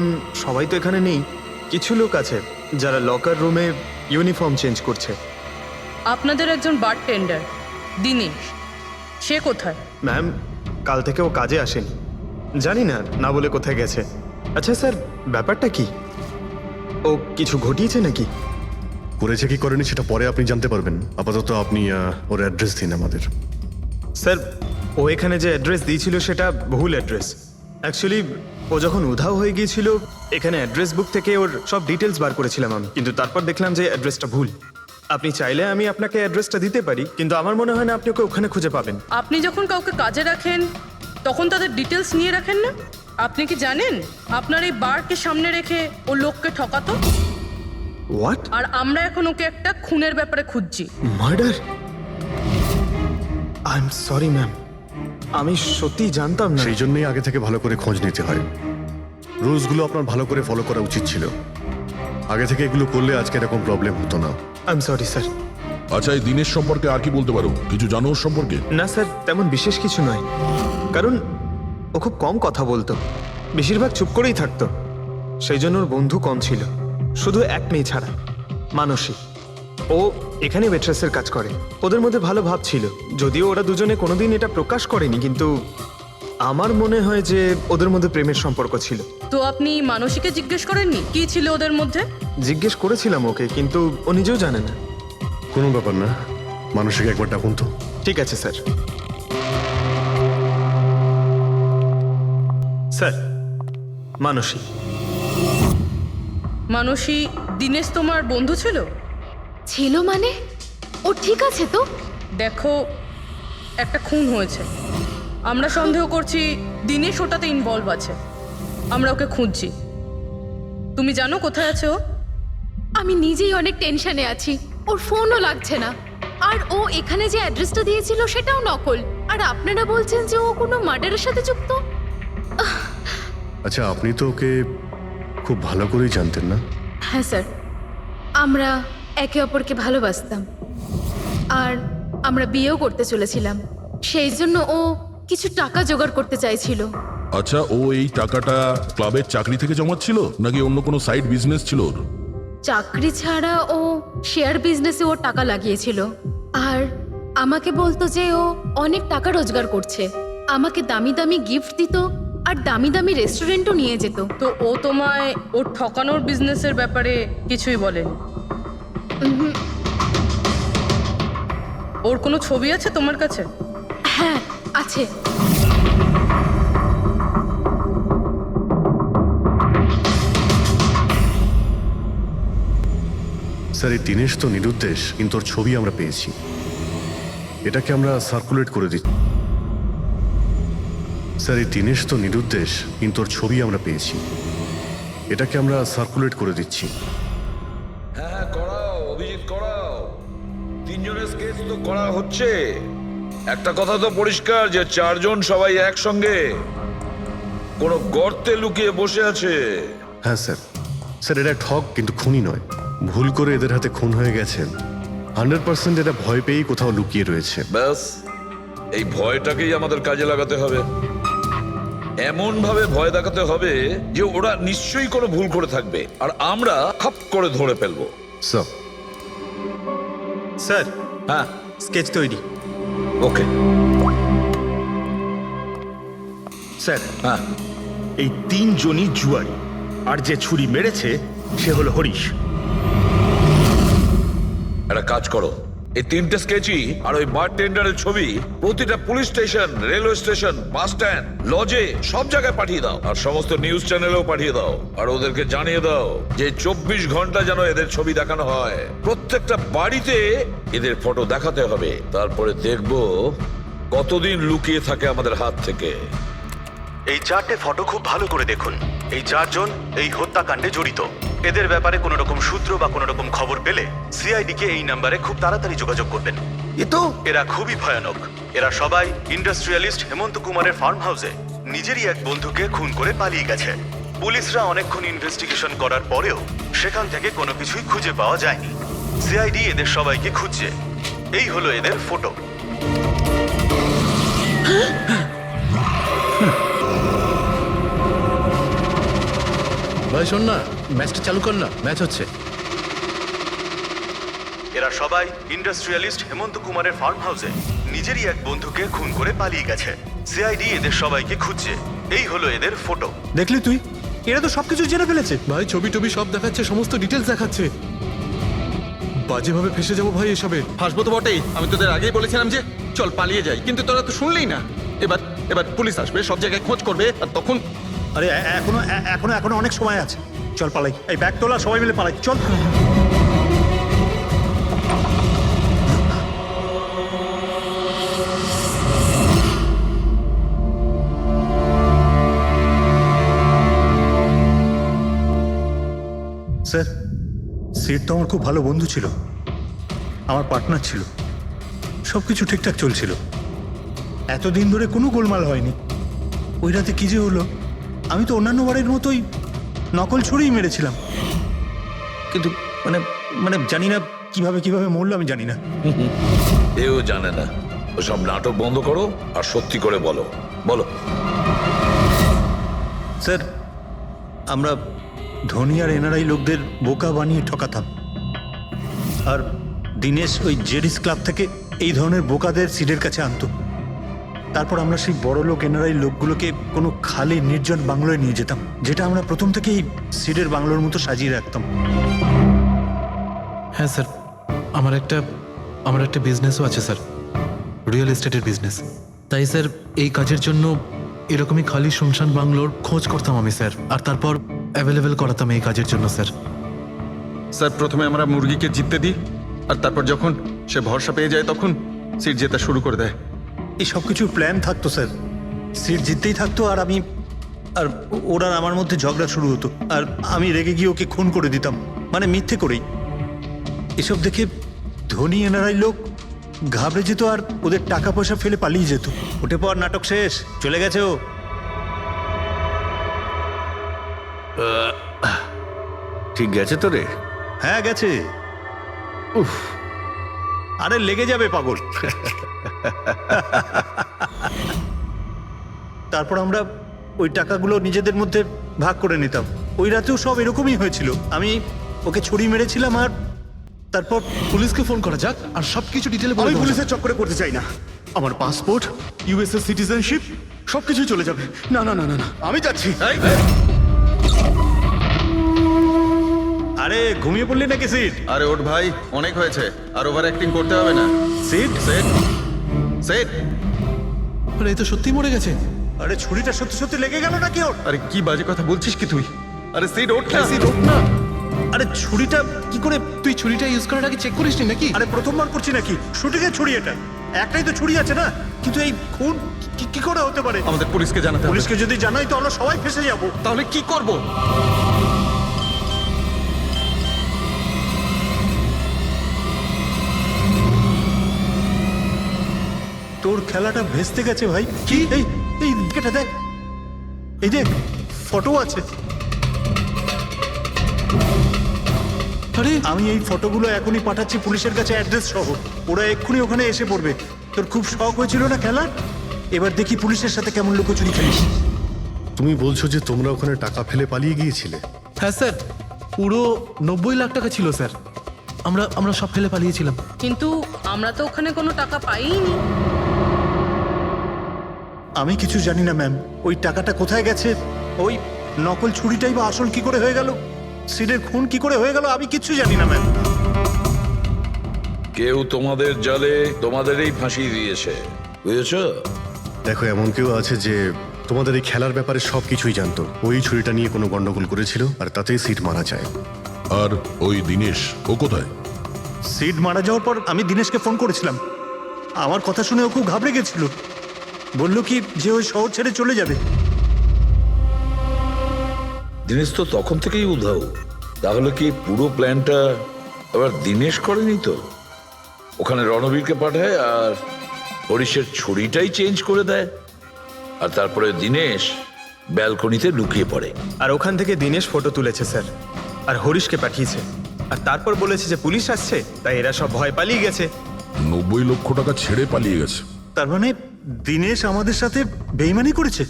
Speaker 2: সবাই তো এখানে নেই, কিছু লোক আছে যারা লকার রুমে ইউনিফর্ম চেঞ্জ করছে।
Speaker 7: আপনাদের একজন বারটেন্ডার দিনেশ, সে কোথায়?
Speaker 2: ম্যাম, কাল থেকে ও কাজে আসেনি, জানি না না বলে কোথায় গেছে। আচ্ছা স্যার, ব্যাপারটা কি? ও কিছু ঘটিয়েছে নাকি?
Speaker 6: করেছে কি করেনি সেটা পরে আপনি জানতে পারবেন। আপাতত আপনি ওর অ্যাড্রেস দিন আমাদের।
Speaker 2: স্যার, ও এখানে যে অ্যাড্রেস দিয়েছিল সেটা ভুল অ্যাড্রেস। অ্যাকচুয়ালি ও যখন উধাও হয়ে গিয়েছিল এখানে অ্যাড্রেস বুক থেকে ওর সব ডিটেলস বার করেছিলাম আমি, কিন্তু তারপর দেখলাম যে অ্যাড্রেসটা ভুল। আপনি চাইলে আমি আপনাকে অ্যাড্রেসটা দিতে পারি, কিন্তু আমার মনে হয় না আপনি ওকে ওখানে খুঁজে পাবেন।
Speaker 7: আপনি যখন কাউকে কাজে রাখেন তখন তাদের ডিটেলস নিয়ে রাখেন না? আপনি কি জানেন আপনার এই বারকে সামনে রেখে ও লোককে ঠকাতো?
Speaker 2: হোয়াট?
Speaker 7: আর আমরা এখন ওকে একটা খুনের ব্যাপারে খুঁজছি।
Speaker 2: Murder? I am sorry ma'am, আমি সত্যি জানতাম না।
Speaker 6: সেই জন্যই আগে থেকে ভালো করে খোঁজ নিতে হয়। রুলসগুলো আপনার ভালো করে ফলো করা উচিত ছিল। আগে থেকে এগুলো করলে আজকে এরকম প্রবলেম হতো না।
Speaker 2: I am sorry sir.
Speaker 1: আচ্ছা, এই দিনের সম্পর্কে আর কি বলতে পারো? কিছু জানো ওর সম্পর্কে?
Speaker 2: না স্যার, তেমন বিশেষ কিছু নয়, কারণ ও খুব কম কথা বলতো, বেশিরভাগ চুপ করেই থাকতো। সেই জন্য ওর বন্ধু কম ছিল, শুধু এক মেয়ে ছাড়া, মানসী। ও এখানে ওয়েট্রেসের কাজ করে। ওদের মধ্যে ভালো ভাব ছিল, যদিও ওরা দুজনে কোনোদিন এটা প্রকাশ করেনি, কিন্তু আমার মনে হয় যে ওদের মধ্যে প্রেমের সম্পর্ক ছিল।
Speaker 7: তো আপনি মানসীকে জিজ্ঞেস করেননি কি ছিল ওদের মধ্যে?
Speaker 2: জিজ্ঞেস করেছিলাম ওকে, কিন্তু ও নিজেও জানে না।
Speaker 6: কোনো ব্যাপার না, মানুষকে একবার ডাকুন তো।
Speaker 2: ঠিক আছে স্যার। স্যার, মানসী।
Speaker 7: মানসী, দিনেশ তোমার বন্ধু ছিল?
Speaker 10: ছিল মানে? ও ঠিক আছে তো?
Speaker 7: দেখো, একটা খুন হয়েছে, আমরা সন্দেহ করছি দিনেশ ওটাতে ইনভলভ আছে। আমরা ওকে খুঁজছি। তুমি জানো কোথায় আছে ও?
Speaker 10: আমি নিজেই অনেক টেনশনে আছি, ওর ফোনও লাগছে না। আর ও এখানে যে অ্যাড্রেসটা দিয়েছিল সেটাও নকল। আর আপনারা বলছেন যে ও কোনো মার্ডারের সাথে যুক্ত?
Speaker 6: আচ্ছা, আপনি তো ওকে খুব ভালো করেই জানতেন না?
Speaker 10: হ্যাঁ স্যার, আমরা একে অপরকে ভালোবাসতাম আর আমরা বিয়েও করতে চলেছিলাম। সেই জন্য ও কিছু টাকা জোগাড় করতে চাইছিল।
Speaker 1: আচ্ছা, ও এই টাকাটা ক্লাবের চাকরি থেকে জমাচ্ছিল নাকি অন্য কোনো সাইড বিজনেস ছিল ওর?
Speaker 10: চাকরি ছাড়া ও শেয়ার বিজনেসে ও টাকা লাগিয়েছিল। আর আমাকে বলতো যে ও অনেক টাকা রোজগার করছে, আমাকে দামি দামি গিফট দিত আর দামি দামি রেস্টুরেন্টও নিয়ে যেত।
Speaker 7: তো ও তোমায় ওর ঠকানোর বিজনেসের ব্যাপারে কিছুই বলেনি? ওর কোনো ছবি আছে তোমার কাছে?
Speaker 10: হ্যাঁ আছে।
Speaker 6: স্যার, এই দিনেশ তো নিরুদ্দেশ, কিন্তু ওর ছবি আমরা পেয়েছি। এটাকে আমরা সার্কুলেট করে দিই। স্যার এই দীনেশ তো নিরুদ্দেশ, কিন্তু ওর ছবি আমরা পেয়েছি। এটাকে আমরা সার্কুলেট করে দিচ্ছি।
Speaker 5: হ্যাঁ করাও অভিজিৎ, করাও। তিনজনের স্কেচ তো করা হচ্ছে। একটা কথা তো পরিষ্কার যে চারজন সবাই একসঙ্গে কোনো গর্তে লুকিয়ে বসে আছে।
Speaker 6: হ্যাঁ স্যার, স্যার এরা ঠগ কিন্তু খুনি নয়। ভুল করে এদের হাতে খুন হয়ে গেছেন। 100% এরা ভয় পেয়েই কোথাও লুকিয়ে রয়েছে।
Speaker 5: ব্যাস এই ভয়টাকেই আমাদের কাজে লাগাতে হবে। এমন ভাবে ভয় দেখাতে হবে যে ওরা নিশ্চয়ই কোনো ভুল করে থাকবে আর আমরা খাপ করে ধরে ফেলবো।
Speaker 6: স্যার
Speaker 2: স্যার, হ্যাঁ স্কেচ তৈরি।
Speaker 5: ওকে
Speaker 13: স্যার,
Speaker 5: হ্যাঁ
Speaker 13: এই তিনজনই জুয়ারি, আর যে ছুরি মেরেছে সে হলো হরিশ।
Speaker 5: একটা কাজ করো, এই তিনটে স্কেচই আর ওই বার টেন্ডারের ছবি প্রতিটা police station, railway station, bus stand, লজে সব জায়গায় পাঠিয়ে দাও আর সমস্ত নিউজ চ্যানেলেও পাঠিয়ে দাও। আর ওদেরকে জানিয়ে দাও যে 24 ঘন্টা যেন এদের ছবি দেখানো হয়। প্রত্যেকটা বাড়িতে এদের ফটো দেখাতে হবে। তারপরে দেখবো কতদিন লুকিয়ে থাকে আমাদের হাত থেকে।
Speaker 13: এই 4টে ফটো খুব ভালো করে দেখুন। এই 4জন এই হত্যাকাণ্ডে জড়িত। এদের ব্যাপারে কোনো রকম সূত্র বা কোনো রকম খবর পেলে সিআইডি কে এই নাম্বারে খুব তাড়াতাড়ি যোগাযোগ করবেন। এরা খুবই ভয়ানক। এরা সবাই ইন্ডাস্ট্রিয়ালিস্ট হেমন্ত কুমারের ফার্ম হাউসে নিজেরই এক বন্ধুকে খুন করে পালিয়ে গেছে। পুলিশরা অনেকক্ষণ ইনভেস্টিগেশন করার পরেও সেখান থেকে কোনো কিছুই খুঁজে পাওয়া যায়নি। সিআইডি এদের সবাইকে খুঁজছে। এই হলো এদের ফটো।
Speaker 9: ভাই শোন না, ম্যাচটা চালু কর না, ম্যাচ হচ্ছে।
Speaker 13: এরা সবাই ইন্ডাস্ট্রিয়ালিস্ট হেমন্ত কুমারের ফার্ম হাউসে নিজেরই এক বন্ধুকে খুন করে পালিয়ে গেছে। সিআইডি এদের সবাইকে খুঁজছে। এই হলো এদের ফটো।
Speaker 3: দেখলি তুই, এরা তো সবকিছু জেনে ফেলেছে।
Speaker 9: ভাই ছবি টবি সব দেখাচ্ছে, সমস্ত ডিটেলস দেখাচ্ছে। বাজেভাবে ফেসে যাবো ভাই এসবে।
Speaker 2: হাসবো তো বটেই। আমি তোদের আগেই বলেছিলাম যে চল পালিয়ে যাই, কিন্তু তোরা তো শুনলেই না। এবার পুলিশ আসবে, সব জায়গায় খোঁজ করবে, আর তখন
Speaker 3: আরে এখনো অনেক সময় আছে। চল পালাই, এই ব্যাগ তোলা, সবাই মিলে পালাই, চল। স্যার, সিট তো আমার খুব ভালো বন্ধু ছিল, আমার পার্টনার ছিল, সব কিছু ঠিকঠাক চলছিল। এতদিন ধরে কোনো গোলমাল হয়নি। ওই রাতে কি যে হলো, আমি তো অন্যান্য বারের মতোই নকল ছুরিই মেরেছিলাম, কিন্তু মানে জানি না কিভাবে মরলো, আমি জানি না।
Speaker 5: এও জানে না। ওসব নাটক বন্ধ করো আর সত্যি করে বলো। বলো
Speaker 3: স্যার, আমরা ধনী আর এনআরআই লোকদের বোকা বানিয়ে ঠকাতাম, আর দিনেশ ওই জেডিস ক্লাব থেকে এই ধরনের বোকাদের সিডের কাছে আনতো। তারপর আমরা সেই বড় লোক এনআরআই লোকগুলোকে কোনো খালি নির্জন বাংলোয় নিয়ে যেতাম, যেটা আমরা প্রথম থেকেই সিডের বাংলোর মতো সাজিয়ে রাখতাম।
Speaker 9: হ্যাঁ স্যার, আমার একটা বিজনেসও আছে স্যার, রিয়েল এস্টেটের বিজনেস। তাই স্যার এই কাজের জন্য এরকমই খালি শুনশান বাংলোর খোঁজ করতাম আমি স্যার, আর তারপর অ্যাভেলেবেল করাতাম এই কাজের জন্য স্যার।
Speaker 2: স্যার, প্রথমে আমরা মুরগিকে জিততে দিই, আর তারপর যখন সে ভরসা পেয়ে যায় তখন সিট জেতা শুরু করে দেয়।
Speaker 3: এই সব কিছুর প্ল্যান থাকতো স্যার, সিট জিততেই থাকতো, আর ওরা আমার মধ্যে ঝগড়া শুরু হতো, আর আমি রেগে গিয়ে ওকে খুন করে দিতাম, মানে মিথ্যে করেই। এসব দেখে ধনী এনআরআই লোক ঘাবড়ে যেত আর ওদের টাকা পয়সা ফেলে পালিয়ে যেত। ওঠে পর নাটক শেষ, চলে গেছে ও।
Speaker 6: ঠিক গেছে তো রে?
Speaker 3: হ্যাঁ গেছে। উফ, আরে লেগে যাবে পাগল। তারপর আমরা ওই টাকাগুলো নিজেদের মধ্যে ভাগ করে নিতাম। ওই রাতেও সব এরকমই হয়েছিল। আমি ওকে ছুরি মেরেছিলাম, আর তারপর
Speaker 9: পুলিশকে ফোন করা যাক আর সবকিছু ডিটেলে বলে
Speaker 13: আমি
Speaker 9: দেওয়া যাক।
Speaker 13: পুলিশের চক্করে পড়তে চাই না। আমার পাসপোর্ট, ইউএসএ সিটিজেনশিপ সবকিছুই চলে যাবে। না না না না না, আমি যাচ্ছি।
Speaker 3: আরে ঘুমিয়ে পড়লি নাকি সিট?
Speaker 2: আরে ওঠ ভাই, অনেক হয়েছে, আর ওভার অ্যাক্টিং করতে হবে না।
Speaker 3: সিট
Speaker 2: সেট।
Speaker 9: আরে এই তো সত্যি মরে গেছে।
Speaker 3: আরে ছুরিটা সত্যি সত্যি লেগে গেল নাকি ওর?
Speaker 2: আরে কি বাজে কথা বলছিস কি তুই? আরে সিট ওঠ না।
Speaker 9: সিট ওঠ না।
Speaker 3: আরে ছুরিটা কি করে?
Speaker 9: তুই ছুরিটা ইউজ করার আগে চেক করিসনি নাকি?
Speaker 3: আরে প্রথমবার করছি নাকি? শুটিংয়ের ছুরি এটা, একটাই তো ছুরি আছে না। কিন্তু এই খুন কি করে হতে পারে?
Speaker 2: আমাদের পুলিশকে জানাতে হবে।
Speaker 3: পুলিশকে যদি জানাই তো আমরা সবাই ফেসে যাব।
Speaker 2: তাহলে কি করব?
Speaker 3: তোর খেলাটা ভেস্তে গেছে ভাই। কি? এই এই দিকটা দেখ, এই দেখ ফটো আছে।
Speaker 9: আরে
Speaker 3: আমি এই ফটোগুলো এখনই পাঠাচ্ছি পুলিশের কাছে অ্যাড্রেস সহ। ওরা এক্ষুনি ওখানে এসে পড়বে। তোর খুব শখ হয়েছিল না খেলার? এবার দেখি পুলিশের সাথে কেমন লুকোচুরি খেলিস।
Speaker 6: তুমি বলছো যে তোমরা ওখানে টাকা ফেলে পালিয়ে গিয়েছিলে?
Speaker 9: হ্যাঁ স্যার, পুরো 90 লাখ টাকা ছিল স্যার। আমরা সব ফেলে পালিয়েছিলাম।
Speaker 7: কিন্তু আমরা তো ওখানে কোনো টাকা পাইনি।
Speaker 3: আমি কিছু জানি না ম্যাম, ওই টাকাটা কোথায় গেছে, ওই নকল ছুরিটাই বা আসল কি করে হয়ে গেল, সিডের খুন কি করে হয়ে গেল, আমি কিচ্ছু জানি না ম্যাম।
Speaker 5: কেউ তোমাদের জালে তোমাদেরই ফাঁসি দিয়েছে, বুঝেছো?
Speaker 6: দেখো, এমন কেউ আছে যে তোমাদের এই খেলার ব্যাপারে সব কিছুই জানতো। ওই ছুরিটা নিয়ে কোনো গন্ডগোল করেছিল আর তাতেই সিট মারা যায়।
Speaker 1: আর ওই দিনেশ, ও কোথায়?
Speaker 3: সিড মারা যাওয়ার পর আমি দিনেশকে ফোন করেছিলাম। আমার কথা শুনে ও খুব ঘাবড়ে গেছিল। বলল কি যে ওই শহর ছেড়ে চলে যাবে।
Speaker 5: দিনেশ তো তখন থেকেই উধাও। তাহলে কি পুরো প্ল্যানটা আবার দিনেশ করেনি তো? ওখানে রণবীরকে পাঠায় আর হরিশের ছুরিটাই চেঞ্জ করে দেয়, আর তারপরে দিনেশ ব্যালকনিতে লুকিয়ে পড়ে।
Speaker 2: আর ওখান থেকে দিনেশ ফটো তুলেছে স্যার, আর হরিশকে পাঠিয়েছে। আর তারপর বলেছে যে পুলিশ আসছে, তাই এরা সব ভয় পালিয়ে গেছে।
Speaker 1: 90 লক্ষ টাকা ছেড়ে পালিয়ে গেছে।
Speaker 3: তার মানে দিনেশ আমাদের সাথে বেইমানি করেছে।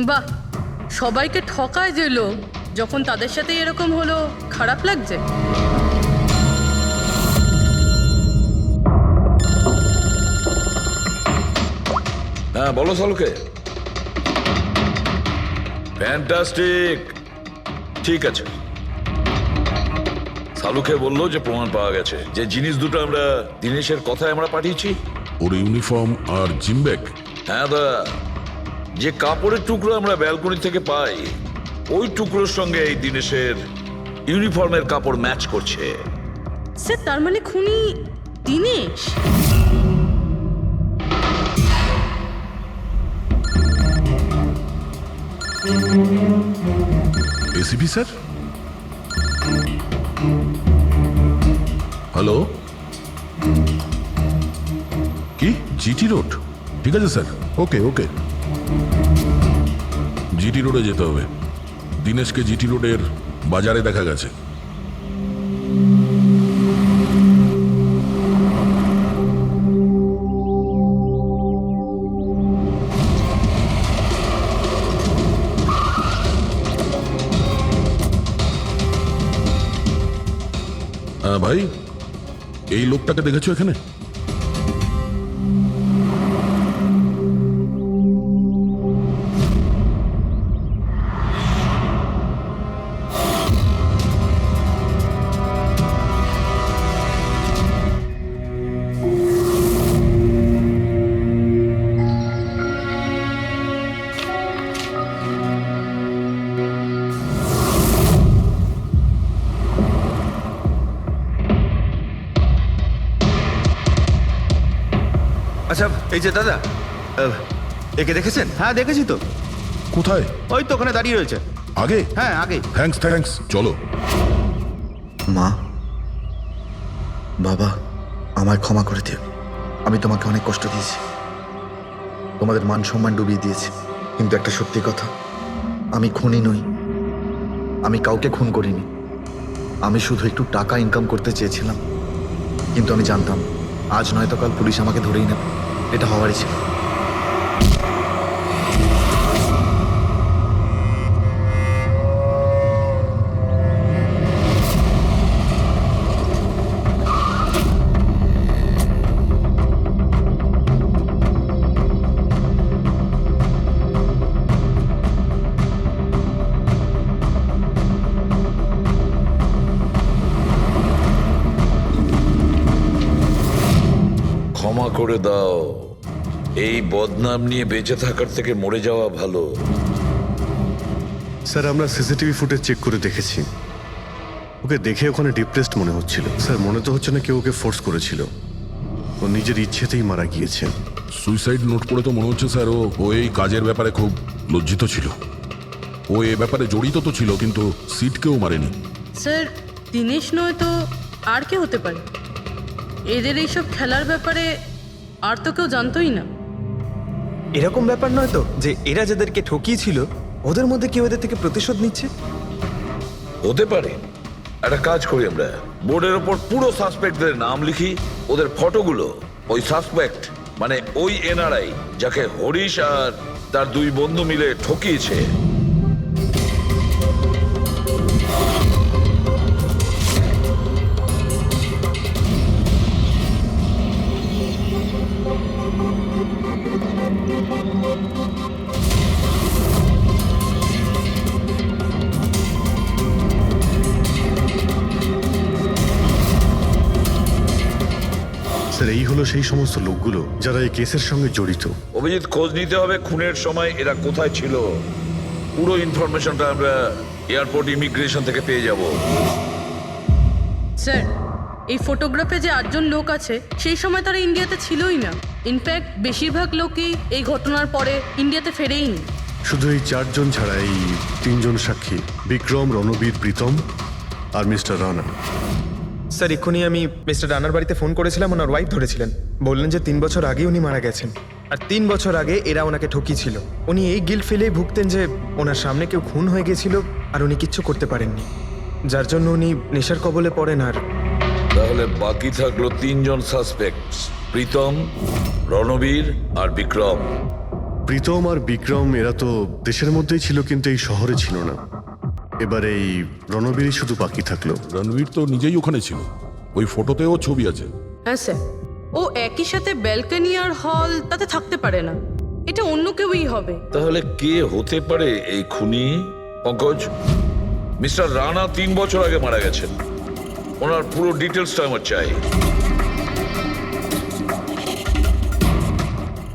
Speaker 7: বাহ, সবাইকে ঠকায় যে লোক, যখন তাদের সাথে এরকম হলো খারাপ লাগছে।
Speaker 5: হ্যাঁ বলো সালুকে। ফ্যান্টাস্টিক, ঠিক আছে। সালুকে বললো যে প্রমাণ পাওয়া গেছে, যে জিনিস দুটো আমরা দিনেশের কথায় আমরা পাঠিয়েছি।
Speaker 1: ওর ইউনিফর্ম আর জিমব্যাগ।
Speaker 5: হ্যাঁ দা, যে কাপড়ের টুকরো আমরা ব্যালকনি থেকে পাই, ওই টুকরোর সঙ্গে এই দিনেশের ইউনিফর্মের কাপড় ম্যাচ করছে।
Speaker 7: স্যার, তার মানে খুনি দিনেশ?
Speaker 1: ACP sir, hello. কি জিটি রোড? ঠিক আছে স্যার, ওকে ওকে। জিটি রোডে যেতে হবে। দিনেশকে জিটি রোডের বাজারে দেখা গেছে। ভাই, এই লোকটাকে দেখেছো এখানে?
Speaker 13: আচ্ছা, এই যে দাদা, একে দেখেছেন?
Speaker 8: হ্যাঁ দেখেছি তো,
Speaker 1: কোথায়?
Speaker 8: ওই তো ওখানে দাঁড়িয়ে রয়েছে।
Speaker 1: আগে?
Speaker 8: হ্যাঁ আগে।
Speaker 1: থ্যাঙ্কস থ্যাঙ্কস, চলো।
Speaker 4: মা, বাবা, আমায় ক্ষমা করে দিও। আমি তোমাকে অনেক কষ্ট দিয়েছি, তোমাদের মান সম্মান ডুবিয়ে দিয়েছি। কিন্তু একটা সত্যি কথা, আমি খুনি নই। আমি কাউকে খুন করিনি। আমি শুধু একটু টাকা ইনকাম করতে চেয়েছিলাম। কিন্তু আমি জানতাম আজ নয়তো কাল পুলিশ আমাকে ধরেই নেবে। এটা হওয়ারই ছিল।
Speaker 5: ক্ষমা করে দাও। এই বদনাম নিয়ে বেঁচে থাকার থেকে মরে যাওয়া ভালো।
Speaker 6: স্যার, আমরা সিসিটিভি ফুটেজ চেক করে দেখেছি। ওকে দেখে ওখানে ডিপ্রেসড মনে হচ্ছিল। স্যার মনে তো হচ্ছে না কেউ ওকে ফোর্স করেছিল, ও নিজের ইচ্ছেতেই মারা গিয়েছে।
Speaker 1: সুইসাইড নোট পড়ে তো মনে হচ্ছে স্যার ও এই কাজের ব্যাপারে খুব লজ্জিত ছিল। ও এ ব্যাপারে জড়িত তো ছিল, কিন্তু সিটকেও মারেনি।
Speaker 7: স্যার দিনেশ নয় তো আর কে হতে পারে? এদের এইসব খেলার ব্যাপারে আর তো কেউ জানতোই না।
Speaker 2: এরকম ব্যাপার নয় তো যে এরা যাদেরকে ঠকিয়েছিল ওদের মধ্যে কেউ এদের থেকে প্রতিশোধ নিচ্ছে?
Speaker 5: হতে পারে। একটা কাজ করি আমরা, বোর্ডের ওপর পুরো সাসপেক্টদের নাম লিখি, ওদের ফটোগুলো ওই সাসপেক্ট মানে ওই এনআরআই যাকে হরিশ আর তার দুই বন্ধু মিলে ঠকিয়েছে
Speaker 6: স্যার এই হলো সেই সমস্ত লোকগুলো যারা এই কেসের সঙ্গে জড়িত।
Speaker 5: অভিজিৎ, খোঁজ নিতে হবে খুনের সময় এরা কোথায় ছিল। পুরো ইনফরমেশনটা আমরা এয়ারপোর্ট ইমিগ্রেশন থেকে পেয়ে যাব।
Speaker 7: স্যার এই ফটোগ্রাফে যে 8জন লোক আছে সেই সময় তারা ইন্ডিয়াতে ছিলই না। ইনফ্যাক্ট বেশিরভাগ লোকই এই ঘটনার পরে ইন্ডিয়াতে ফেরেইনি।
Speaker 6: শুধু এই 4 জন ছাড়া এই 3 জন সাক্ষী, বিক্রম, রণবীর, প্রীতম আর মিস্টার রানা।
Speaker 2: স্যার এক্ষুনি আমি মিস্টার রানার বাড়িতে ফোন করেছিলাম, ওনার ওয়াইফ ধরেছিলেন। বললেন যে 3 বছর আগে উনি মারা গেছেন, আর 3 বছর আগে এরা ওনাকে ঠকিয়েছিল। উনি এই গিল্ট ফেলেই ভুগতেন যে ওনার সামনে কেউ খুন হয়ে গেছিল আর উনি কিচ্ছু করতে পারেননি, যার জন্য উনি নেশার কবলে পড়েন। আর
Speaker 5: তাহলে বাকি থাকলো 3 জন সাসপেক্ট, প্রীতম, রণবীর আর বিক্রম।
Speaker 6: প্রীতম আর বিক্রম এরা তো দেশের মধ্যেই ছিল, কিন্তু এই শহরে ছিল না। এবার এই রণবীরই শুধু বাকি থাকলো।
Speaker 1: রণবীর তো নিজেই ওখানে ছিল, ওই ফটোতেও ছবি আছে।
Speaker 7: হ্যাঁ স্যার, ও একই সাথে ব্যালকনি আর হল তাতে থাকতে পারে না, এটা অন্য কেউই হবে।
Speaker 5: তাহলে কে হতে পারে এই খুনি? পঙ্কজ, মিস্টার রানা 3 বছর আগে মারা গেছেন, ওনার পুরো ডিটেলসটা আমার চাই।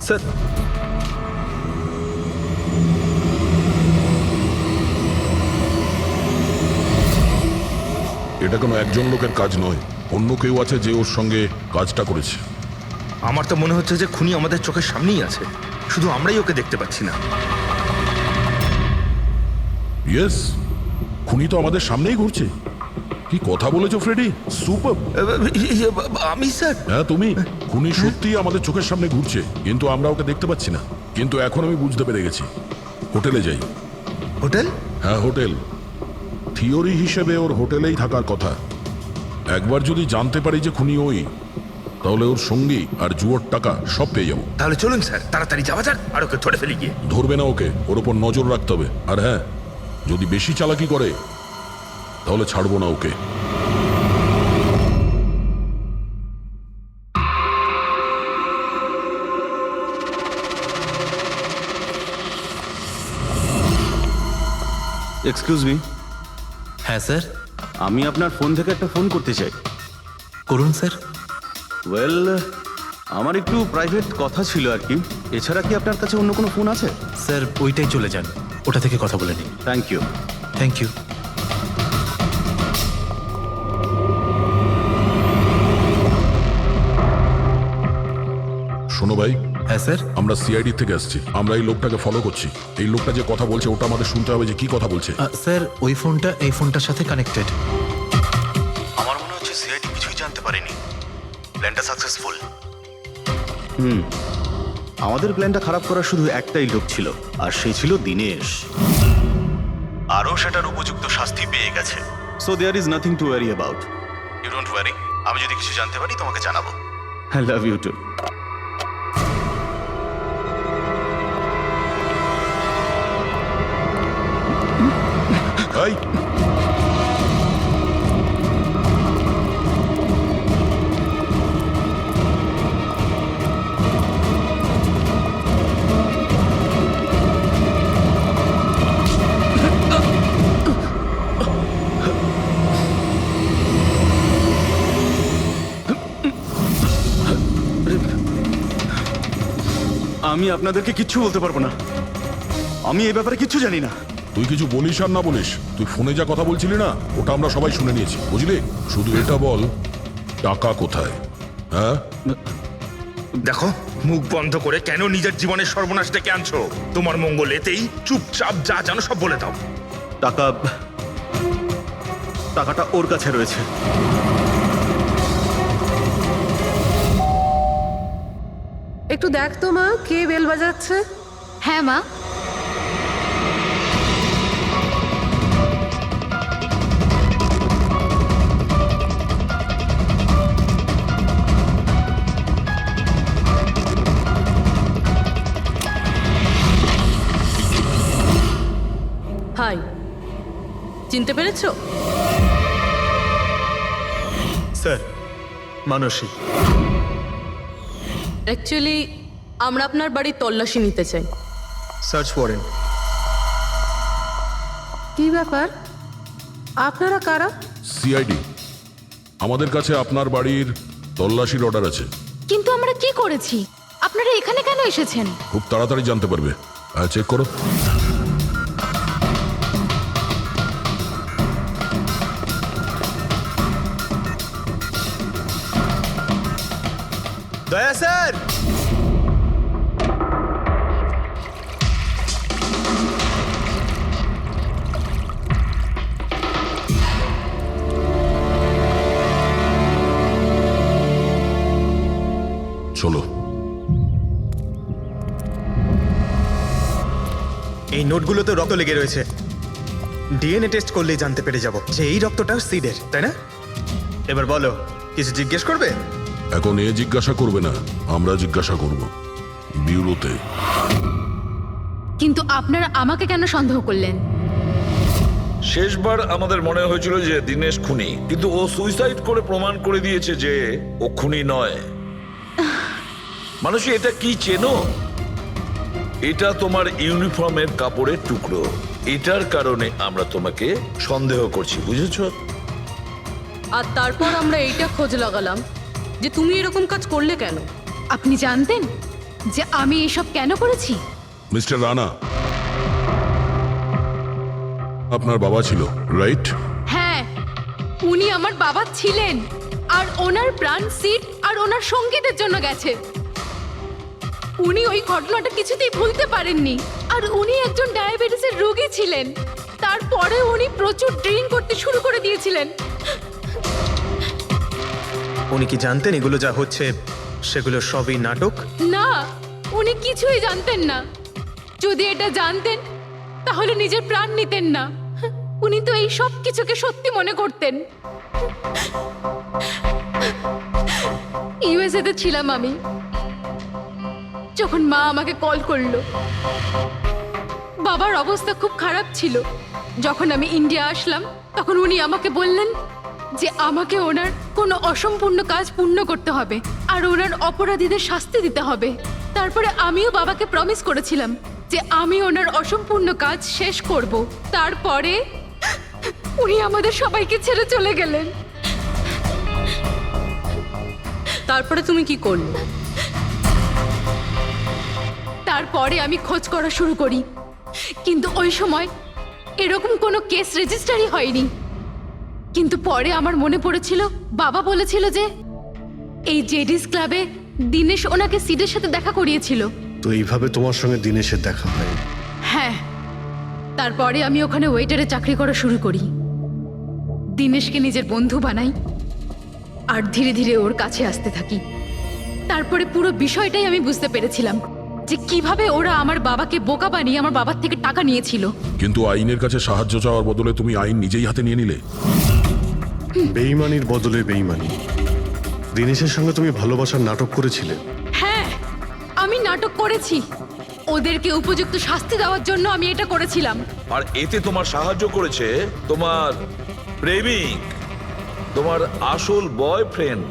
Speaker 2: স্যার
Speaker 1: এটা কোনো একজন লোকের কাজ নয়, অন্য কেউ আছে যে ওর সঙ্গে কাজটা করেছে।
Speaker 13: আমার তো মনে হচ্ছে যে খুনি আমাদের চোখের সামনেই আছে, শুধু আমরাই ওকে দেখতে পাচ্ছি না।
Speaker 1: ইয়েস, খুনি তো আমাদের সামনেই ঘুরছে। কি কথা বলেছো ফ্রেডি, সুপার।
Speaker 13: আমি স্যার?
Speaker 1: হ্যাঁ তুমি। খুনি সত্যিই আমাদের চোখের সামনে ঘুরছে, কিন্তু আমরা ওকে দেখতে পাচ্ছি না। কিন্তু এখন আমি বুঝতে পেরে গেছি। হোটেলে যাই।
Speaker 13: হোটেল?
Speaker 1: হ্যাঁ হোটেল। থিওরি হিসেবে ওর হোটেলেই থাকার কথা। একবার যদি জানতে পারি যে খুনি ওই, তাহলে ওর সঙ্গী আর জুয়োর টাকা সব পেয়ে যাবো।
Speaker 13: তাহলে চলুন স্যার, তাড়াতাড়ি যাওয়া যাক আর ওকে ধরে ফেলি গিয়ে।
Speaker 1: ধরবে না ওকে, ওর ওপর নজর রাখতে হবে। আর হ্যাঁ, যদি বেশি চালাকি করে তাহলে ছাড়বো না ওকে।
Speaker 8: Excuse me.
Speaker 9: হ্যাঁ স্যার,
Speaker 8: আমি আপনার ফোন থেকে একটা ফোন করতে চাই।
Speaker 9: করুন স্যার।
Speaker 8: ওয়েল, আমার একটু প্রাইভেট কথা ছিল আর কি। এছাড়া কি আপনার কাছে অন্য কোনো ফোন আছে?
Speaker 9: স্যার ওইটাই চলে যান, ওটা থেকে কথা বলে নিন।
Speaker 8: Thank you.
Speaker 9: Thank you.
Speaker 1: শোনো ভাই।
Speaker 9: হ্যাঁ স্যার।
Speaker 1: আমরা সিআইডি থেকে আসছি, আমরা এই লোকটাকে ফলো করছি। এই লোকটা যে কথা বলছে ওটা আমাদের শুনতে হবে যে কি কথা বলছে।
Speaker 9: স্যার ওই ফোনটা এই ফোনটার সাথে কানেক্টেড।
Speaker 13: আমার মনে হচ্ছে সিআইডি কিছুই জানতে পারেনি, প্ল্যানটা সাকসেসফুল।
Speaker 8: আমাদের প্ল্যানটা খারাপ করার শুধু একটাই লোক ছিল, আর সেই ছিল দিনেশ।
Speaker 13: আরও সেটার উপযুক্ত শাস্তি পেয়ে গেছে।
Speaker 8: So there is nothing to worry about.
Speaker 13: You don't worry, আমি যদি কিছু জানতে পারি তোমাকে জানাবো।
Speaker 8: I love you too.
Speaker 1: এই
Speaker 8: আমি আপনাদেরকে কিচ্ছু বলতে পারবো না, আমি এই ব্যাপারে কিচ্ছু জানি না।
Speaker 1: তুই কিছু বলিস আর না বলিস, তুই ফোনে যা কথা বলছিলি না ওটা আমরা সবাই শুনে নিয়েছি, বুঝলি? শুধু এটা বল, টাকা কোথায়? হ্যাঁ,
Speaker 14: দেখো, মুখ বন্ধ করে কেন নিজের জীবনের সর্বনাশ ডেকে আনছো? তোমার মঙ্গল এতেই, চুপচাপ যা জানো সব বলে দাও।
Speaker 3: টাকাটা ওর কাছে রয়েছে।
Speaker 7: একটু দেখ তো মা, কে বেল বাজাচ্ছে?
Speaker 10: হ্যাঁ মা।
Speaker 7: হাই, চিনতে পেরেছো?
Speaker 2: স্যার, মানসী।
Speaker 7: অ্যাকচুয়ালি আমরা আপনার বাড়ির তল্লাশি নিতে চাই।
Speaker 2: Search warrant.
Speaker 7: কি ব্যাপার? আপনারা কারা?
Speaker 1: সিআইডি। আমাদের কাছে আপনার বাড়ির তল্লাশির অর্ডার আছে।
Speaker 10: কিন্তু আমরা কি করেছি? আপনারা এখানে কেন এসেছেন?
Speaker 1: খুব তাড়াতাড়ি জানতে পারবে। চেক করো।
Speaker 2: দয়া স্যার।
Speaker 1: চলো।
Speaker 2: এই নোটগুলোতে রক্ত লেগে রয়েছে। ডিএনএ টেস্ট করলেই জানতে পেরে যাব যে এই রক্তটা সিডের, তাই না? এবার বলো, কিছু জিজ্ঞেস করবে?
Speaker 1: এখন এ জিজ্ঞাসা করবে না, আমরা জিজ্ঞাসা করব ব্যুরোতে।
Speaker 10: কিন্তু আপনারা আমাকে কেন সন্দেহ করলেন?
Speaker 5: শেষবার আমাদের মনে হয়েছিল যে দিনেশ খুনি, কিন্তু ও সুইসাইড করে প্রমাণ করে দিয়েছে যে ও খুনি নয়। মানুষ, এটা কি চেনো? এটা তোমার ইউনিফর্মের কাপড়ের টুকরো। এটার কারণে আমরা তোমাকে সন্দেহ করছি, বুঝেছো?
Speaker 7: আর তারপর আমরা এইটা খোঁজ লাগালাম যে তুমি এরকম কাজ করলে কেন।
Speaker 10: আপনি জানতেন যে আমি এসব কেন করেছি?
Speaker 1: মিস্টার রানা, আপনার বাবা ছিল, রাইট?
Speaker 10: হ্যাঁ, উনি আমার বাবা ছিলেন, আর ওনার প্রাণ সিট আর ওনার সঙ্গীতের জন্য গেছে। উনি ওই ঘটনাটা কিছুতেই ভুলতে পারেননি। আর উনি একজন ডায়াবেটিসের রোগী ছিলেন। তারপরে উনি প্রচুর ড্রিঙ্ক করতে শুরু করে দিয়েছিলেন।
Speaker 2: উনি কি জানতেন এগুলো যা হচ্ছে সেগুলো সবই নাটক?
Speaker 10: না, উনি কিছুই জানতেন না। যদি এটা জানতেন তাহলে নিজের প্রাণ নিতেন না। উনি তো এই সব কিছুকে সত্যি মনে করতেন। ইউএসএ তে ছিলাম আমি, যখন মা আমাকে কল করলো। বাবার অবস্থা খুব খারাপ ছিল। যখন আমি ইন্ডিয়া আসলাম তখন উনি আমাকে বললেন যে আমাকে ওনার কোনো অসম্পূর্ণ কাজ পূর্ণ করতে হবে আর ওনার অপরাধীদের শাস্তি দিতে হবে। তারপরে আমিও বাবাকে প্রমিস করেছিলাম যে আমি ওনার অসম্পূর্ণ কাজ শেষ করব। তারপরে উনি আমাদের সবাইকে ছেড়ে চলে গেলেন।
Speaker 7: তারপরে তুমি কি করলে?
Speaker 10: তারপরে আমি খোঁজ করা শুরু করি, কিন্তু ওই সময় এরকম কোনো কেস রেজিস্টারই হয়নি। কিন্তু পরে আমার মনে পড়েছিল বাবা বলেছিল যে এই জেডিস ক্লাবে দিনেশ ওনাকে সিডের সাথে দেখা করিয়েছিল।
Speaker 6: তো এইভাবে তোমার সঙ্গে দিনেশের দেখা হয়?
Speaker 10: হ্যাঁ, তারপরে আমি ওখানে ওয়েটারে চাকরি করা শুরু করি। দিনেশকে নিজের বন্ধু বানাই আর ধীরে ধীরে ওর কাছে আসতে থাকি। তারপরে পুরো বিষয়টাই আমি বুঝতে পেরেছিলাম যে কিভাবে ওরা আমার বাবাকে বোকা বানিয়ে আমার বাবার থেকে টাকা নিয়েছিল।
Speaker 1: কিন্তু আইনের কাছে সাহায্য চাওয়ার বদলে তুমি আইন নিজেই হাতে নিয়ে নিলে।
Speaker 6: বেইমানির বদলে বেইমানি। দিনেশের সঙ্গে তুমি ভালোবাসার নাটক করেছিলে।
Speaker 10: হ্যাঁ, আমি নাটক করেছি। ওদেরকে উপযুক্ত শাস্তি দেওয়ার জন্য আমি এটা করেছিলাম।
Speaker 5: আর এতে তোমার সাহায্য করেছে তোমার প্রেমিক, তোমার আসল বয়ফ্রেন্ড।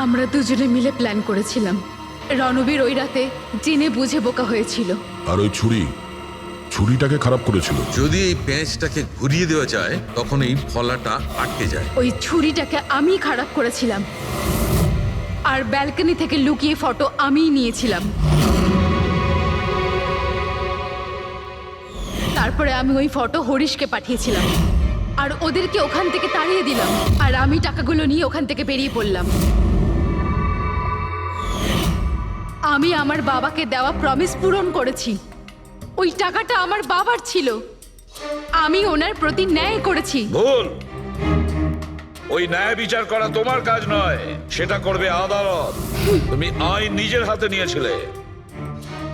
Speaker 10: আমরা দুজনে মিলে প্ল্যান করেছিলাম। রণবীর ওই রাতে জেনে বুঝে বোকা হয়েছিল।
Speaker 1: আর ওই ছুরি, ছুরিটাকে খারাপ করেছিল?
Speaker 11: যদি এই পেঁচটাকে ঘুরিয়ে দেওয়া যায় তখন এই ফলাটা আটকে যায়।
Speaker 10: ওই ছুরিটাকে আমি খারাপ করেছিলাম, আর ব্যালকনি থেকে লুকিয়ে ফটো আমিই নিয়েছিলাম। তারপরে আমি ওই ফটো হরিশকে পাঠিয়েছিলাম, আর ওদেরকে ওখান থেকে তাড়িয়ে দিলাম, আর আমি টাকাগুলো নিয়ে ওখান থেকে বেরিয়ে পড়লাম। আমি আমার বাবাকে দেওয়া প্রমিস পূরণ করেছি। ওই টাকাটা আমার বাবার ছিল, আমি ওনার প্রতি ন্যায় করেছি।
Speaker 5: ভুল। ওই ন্যায় বিচার করা তোমার কাজ নয়, সেটা করবে আদালত। তুমি আইন নিজের হাতে নিয়েছিলে,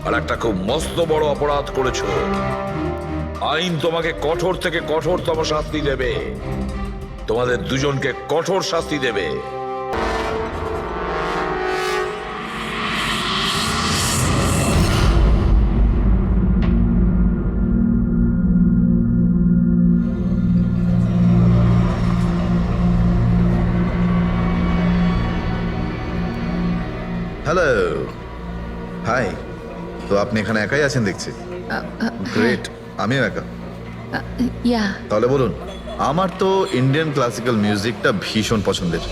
Speaker 5: আর একটা খুব মস্ত বড় অপরাধ করেছো। আইন তোমাকে কঠোর থেকে কঠোরতম শাস্তি দেবে, তোমাদের দুজনকে কঠোর শাস্তি দেবে।
Speaker 4: Hello, hi. তো আপনি এখানে একাই আছেন দেখছি। গ্রেট, আমিও একা।
Speaker 12: ইয়া,
Speaker 4: তাহলে বলুন। আমার তো ইন্ডিয়ান ক্লাসিক্যাল মিউজিকটা ভীষণ পছন্দের।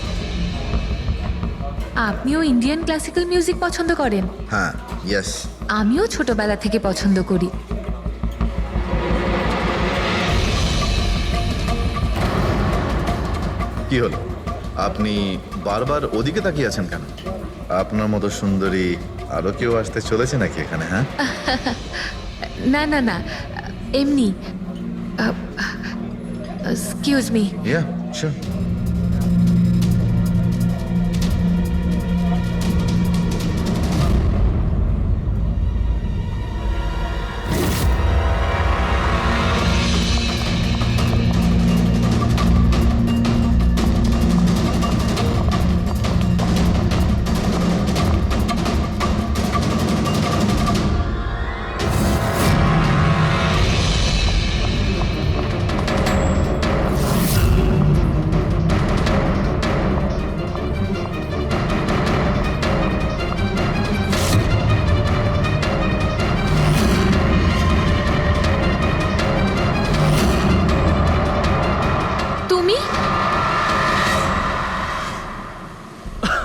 Speaker 12: আপনিও ইন্ডিয়ান ক্লাসিক্যাল মিউজিক পছন্দ করেন?
Speaker 4: হ্যাঁ, ইয়েস।
Speaker 12: আমিও ছোটবেলা থেকে পছন্দ করি।
Speaker 4: কি হলো, আপনি বারবার ওদিকে তাকিয়ে আছেন কেন? আপনার মতো সুন্দরী আরো কেউ আসতে চলেছে নাকি এখানে? হ্যাঁ,
Speaker 12: না না না, এমনি। Excuse me.
Speaker 4: Yeah, sure.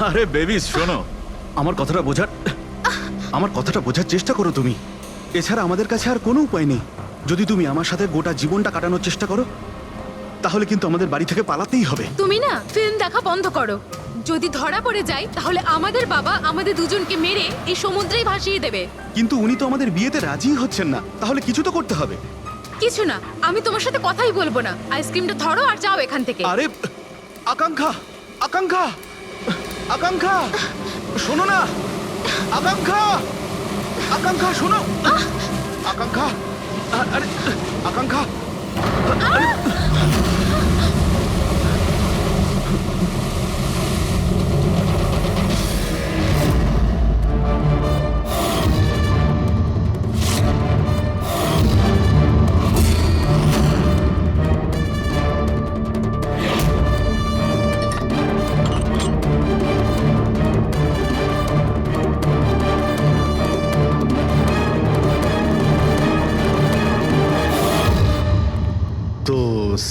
Speaker 8: আরে বেবি শোনো, আমার কথাটা বোঝার চেষ্টা করো তুমি। এছাড়া আমাদের কাছে আর কোনো উপায় নেই। যদি তুমি আমার সাথে গোটা জীবনটা কাটানোর চেষ্টা করো, তাহলে কিন্তু আমাদের বাড়ি থেকে পালাতেই হবে।
Speaker 10: তুমি না ফিল্ম দেখা বন্ধ করো। যদি ধরা পড়ে যায় তাহলে আমাদের বাবা আমাদের দুজনকে মেরে এই সমুদ্রেই ভাসিয়ে দেবে।
Speaker 8: কিন্তু উনি তো আমাদের বিয়েতে রাজি হচ্ছেন না, তাহলে কিছু তো করতে হবে।
Speaker 10: কিছু না, আমি তোমার সাথে কথাই বলবো না। আইসক্রিমটা ধরো আর যাও এখান থেকে।
Speaker 8: আরে আকাঙ্ক্ষা, আকাঙ্ক্ষা, আকাঙ্ক্ষা, শোনো না। আকাঙ্ক্ষা, আকাঙ্ক্ষা শোনো। আকাঙ্ক্ষা, আরে আকাঙ্ক্ষা।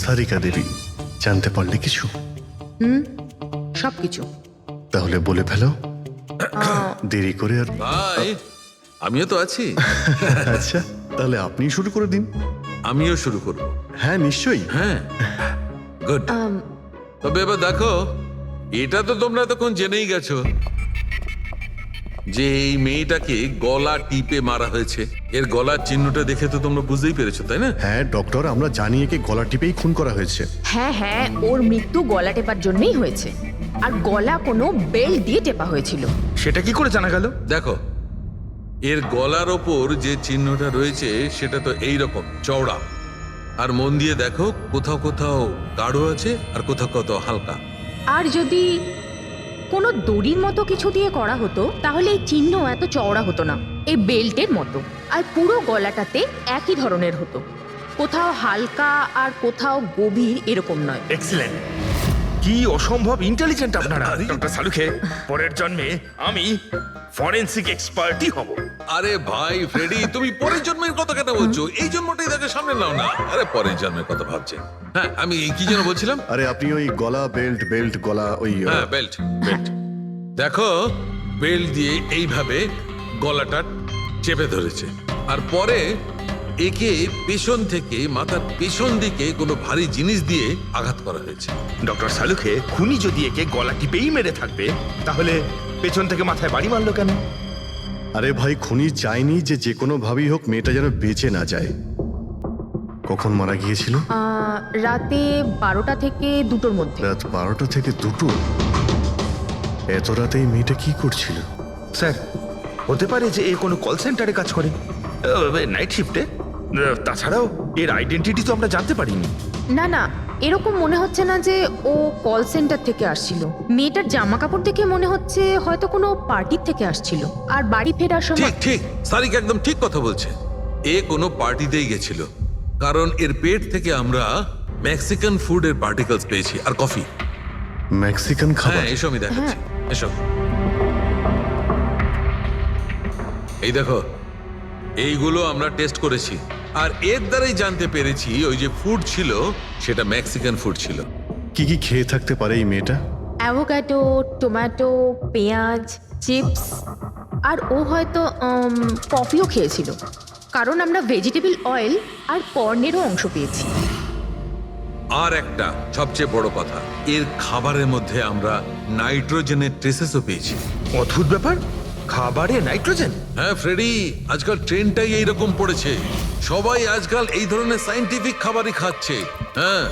Speaker 6: সারিকা দেবী, জানতে পারলে কিছু?
Speaker 12: সবকিছু।
Speaker 6: তাহলে বলে ফেলো, দেরি করে আর।
Speaker 11: ভাই, আমিও তো আছি।
Speaker 6: আচ্ছা, তাহলে আপনি শুরু করে দিন।
Speaker 11: আমিও শুরু করব।
Speaker 6: হ্যাঁ, নিশ্চয়ই।
Speaker 11: হ্যাঁ, গুড। তবে এবার দেখো, এটা তো তোমরা তখন জেনেই গেছো যে এই মেয়েটাকে গলা টিপে মারা হয়েছে। এর গলার চিহ্নটা দেখে তো তোমরা বুঝতেই পেরেছো, তাই না?
Speaker 6: হ্যাঁ ডক্টর, আমরা জানি একে গলা টিপেই খুন করা হয়েছে।
Speaker 12: হ্যাঁ হ্যাঁ, ওর মৃত্যু গলা টেপার জন্যই হয়েছে, আর গলা কোনো বেল্ট দিয়ে টেপা হয়েছিল।
Speaker 2: সেটা কি করে জানা গেল?
Speaker 11: দেখো, এর গলার ওপর যে চিহ্নটা রয়েছে সেটা তো এইরকম চওড়া, আর মন দিয়ে দেখো কোথাও কোথাও গাঢ় আছে আর কোথাও কোথাও হালকা।
Speaker 12: আর যদি কোনো দড়ির মতো কিছু দিয়ে করা হতো তাহলে এই চিহ্ন এত চওড়া হতো না, এই বেল্টের মতো। আর পুরো গলাটাতে একই ধরনের হতো, কোথাও হালকা আর কোথাও গভীর, এরকম নয়।
Speaker 14: এক্সিলেন্ট। কি অসম্ভব ইন্টেলিজেন্ট আপনারা। ডক্টর সালুখে, পরের জন্মে আমি ফরেনসিক এক্সপার্টই হব।
Speaker 11: আরে ভাই ফ্রেডি, তুমি পরের জন্মের কথা কেন বলছো? এই জন্মটাই তাকে সামনে নাও না। আরে পরের জন্মের কথা ভাবছে। হ্যাঁ, আমি কি যেন বলছিলাম?
Speaker 6: আরে আপনি ওই গলা বেল্ট বেল্ট গলা ওই
Speaker 11: হ্যাঁ, বেল্ট বেল্ট। দেখো, বেল্ট দিয়ে এইভাবে গলাটা চেপে ধরেছে, আর পরে একে পেছন থেকে মাথার পেছন দিকে কোনো ভারী জিনিস দিয়ে আঘাত করা হয়েছে।
Speaker 14: ডক্টর সালুখে, খুনি যদি একে গলা টিপেই মেরে থাকবে, তাহলে পেছন থেকে মাথায় বাড়ি মারলো কেন?
Speaker 6: আরে ভাই, খুনি চাইনি যে যে কোনো ভাবেই হোক মেয়েটা যেন বেঁচে না যায়। কখন মারা গিয়েছিল?
Speaker 12: রাতে 12টা থেকে 2টোর মধ্যে।
Speaker 6: রাত 12টা থেকে 2টো? এত রাতে এই মেয়েটা কি করছিল?
Speaker 14: স্যার, হতে পারে যে এ কোনো কল সেন্টারে কাজ করে, নাইট শিফটে। তাছাড়াও এর আইডেন্টিটি তো আমরা জানতে পারিনি।
Speaker 12: না না, এরকম মনে হচ্ছে না যে ও কল সেন্টার থেকে আসছিল। মেয়েটার জামা কাপড় দেখে মনে হচ্ছে হয়তো কোনো পার্টির থেকে আসছিল, আর বাড়ি ফেরার সময়।
Speaker 11: ঠিক ঠিক, সারিক একদম ঠিক কথা বলছে। এ কোনো পার্টিতেই গেছিল, কারণ এর পেট থেকে আমরা মেক্সিকান ফুডের পার্টিকেলস পেয়েছি, আর কফি।
Speaker 6: মেক্সিকান খাবার?
Speaker 11: হ্যাঁ, এসব আমি দেখাচ্ছি, এসব। এই দেখো, এইগুলো আমরা টেস্ট করেছি, আর এর দ্বারাই জানতে পেরেছি ওই যে ফুড ছিল সেটা মেক্সিকান ফুড ছিল।
Speaker 6: কি কি খেয়ে থাকতে পারে এই মেয়েটা?
Speaker 12: অ্যাভোকাডো, টমেটো, পেঁয়াজ, চিপস, আর ও হয়তো কফিও খেয়েছিল, কারণ আমরা ভেজিটেবল অয়েল আর কর্নেরও অংশ পেয়েছি।
Speaker 11: আর একটা সবচেয়ে বড় কথা, এর খাবারের মধ্যে আমরা নাইট্রোজেনের ট্রেসেসও পেয়েছি।
Speaker 14: অদ্ভুত ব্যাপার, খাবারে নাইট্রোজেন?
Speaker 11: হ্যাঁ ফ্রেডি, আজকাল ট্রেনটাই এইরকম পড়েছে। সবাই আজকাল এই ধরনের সায়েন্টিফিক খাবারই খাচ্ছে। হ্যাঁ,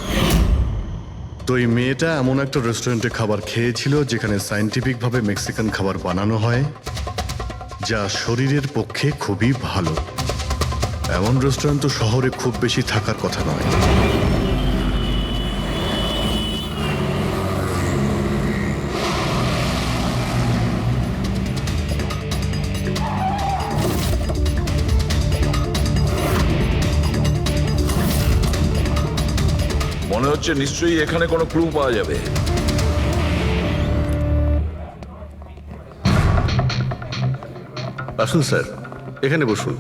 Speaker 6: তো এই মেয়েটা এমন একটা রেস্টুরেন্টে খাবার খেয়েছিল যেখানে সায়েন্টিফিক ভাবে মেক্সিকান খাবার বানানো হয়, যা শরীরের পক্ষে খুবই ভালো। এমন রেস্টুরেন্ট তো শহরে খুব বেশি থাকার কথা নয়।
Speaker 5: মনে হচ্ছে নিশ্চয়ই এখানে কোনো ক্লু পাওয়া যাবে।
Speaker 6: আসুন স্যার, এখানে বসুন।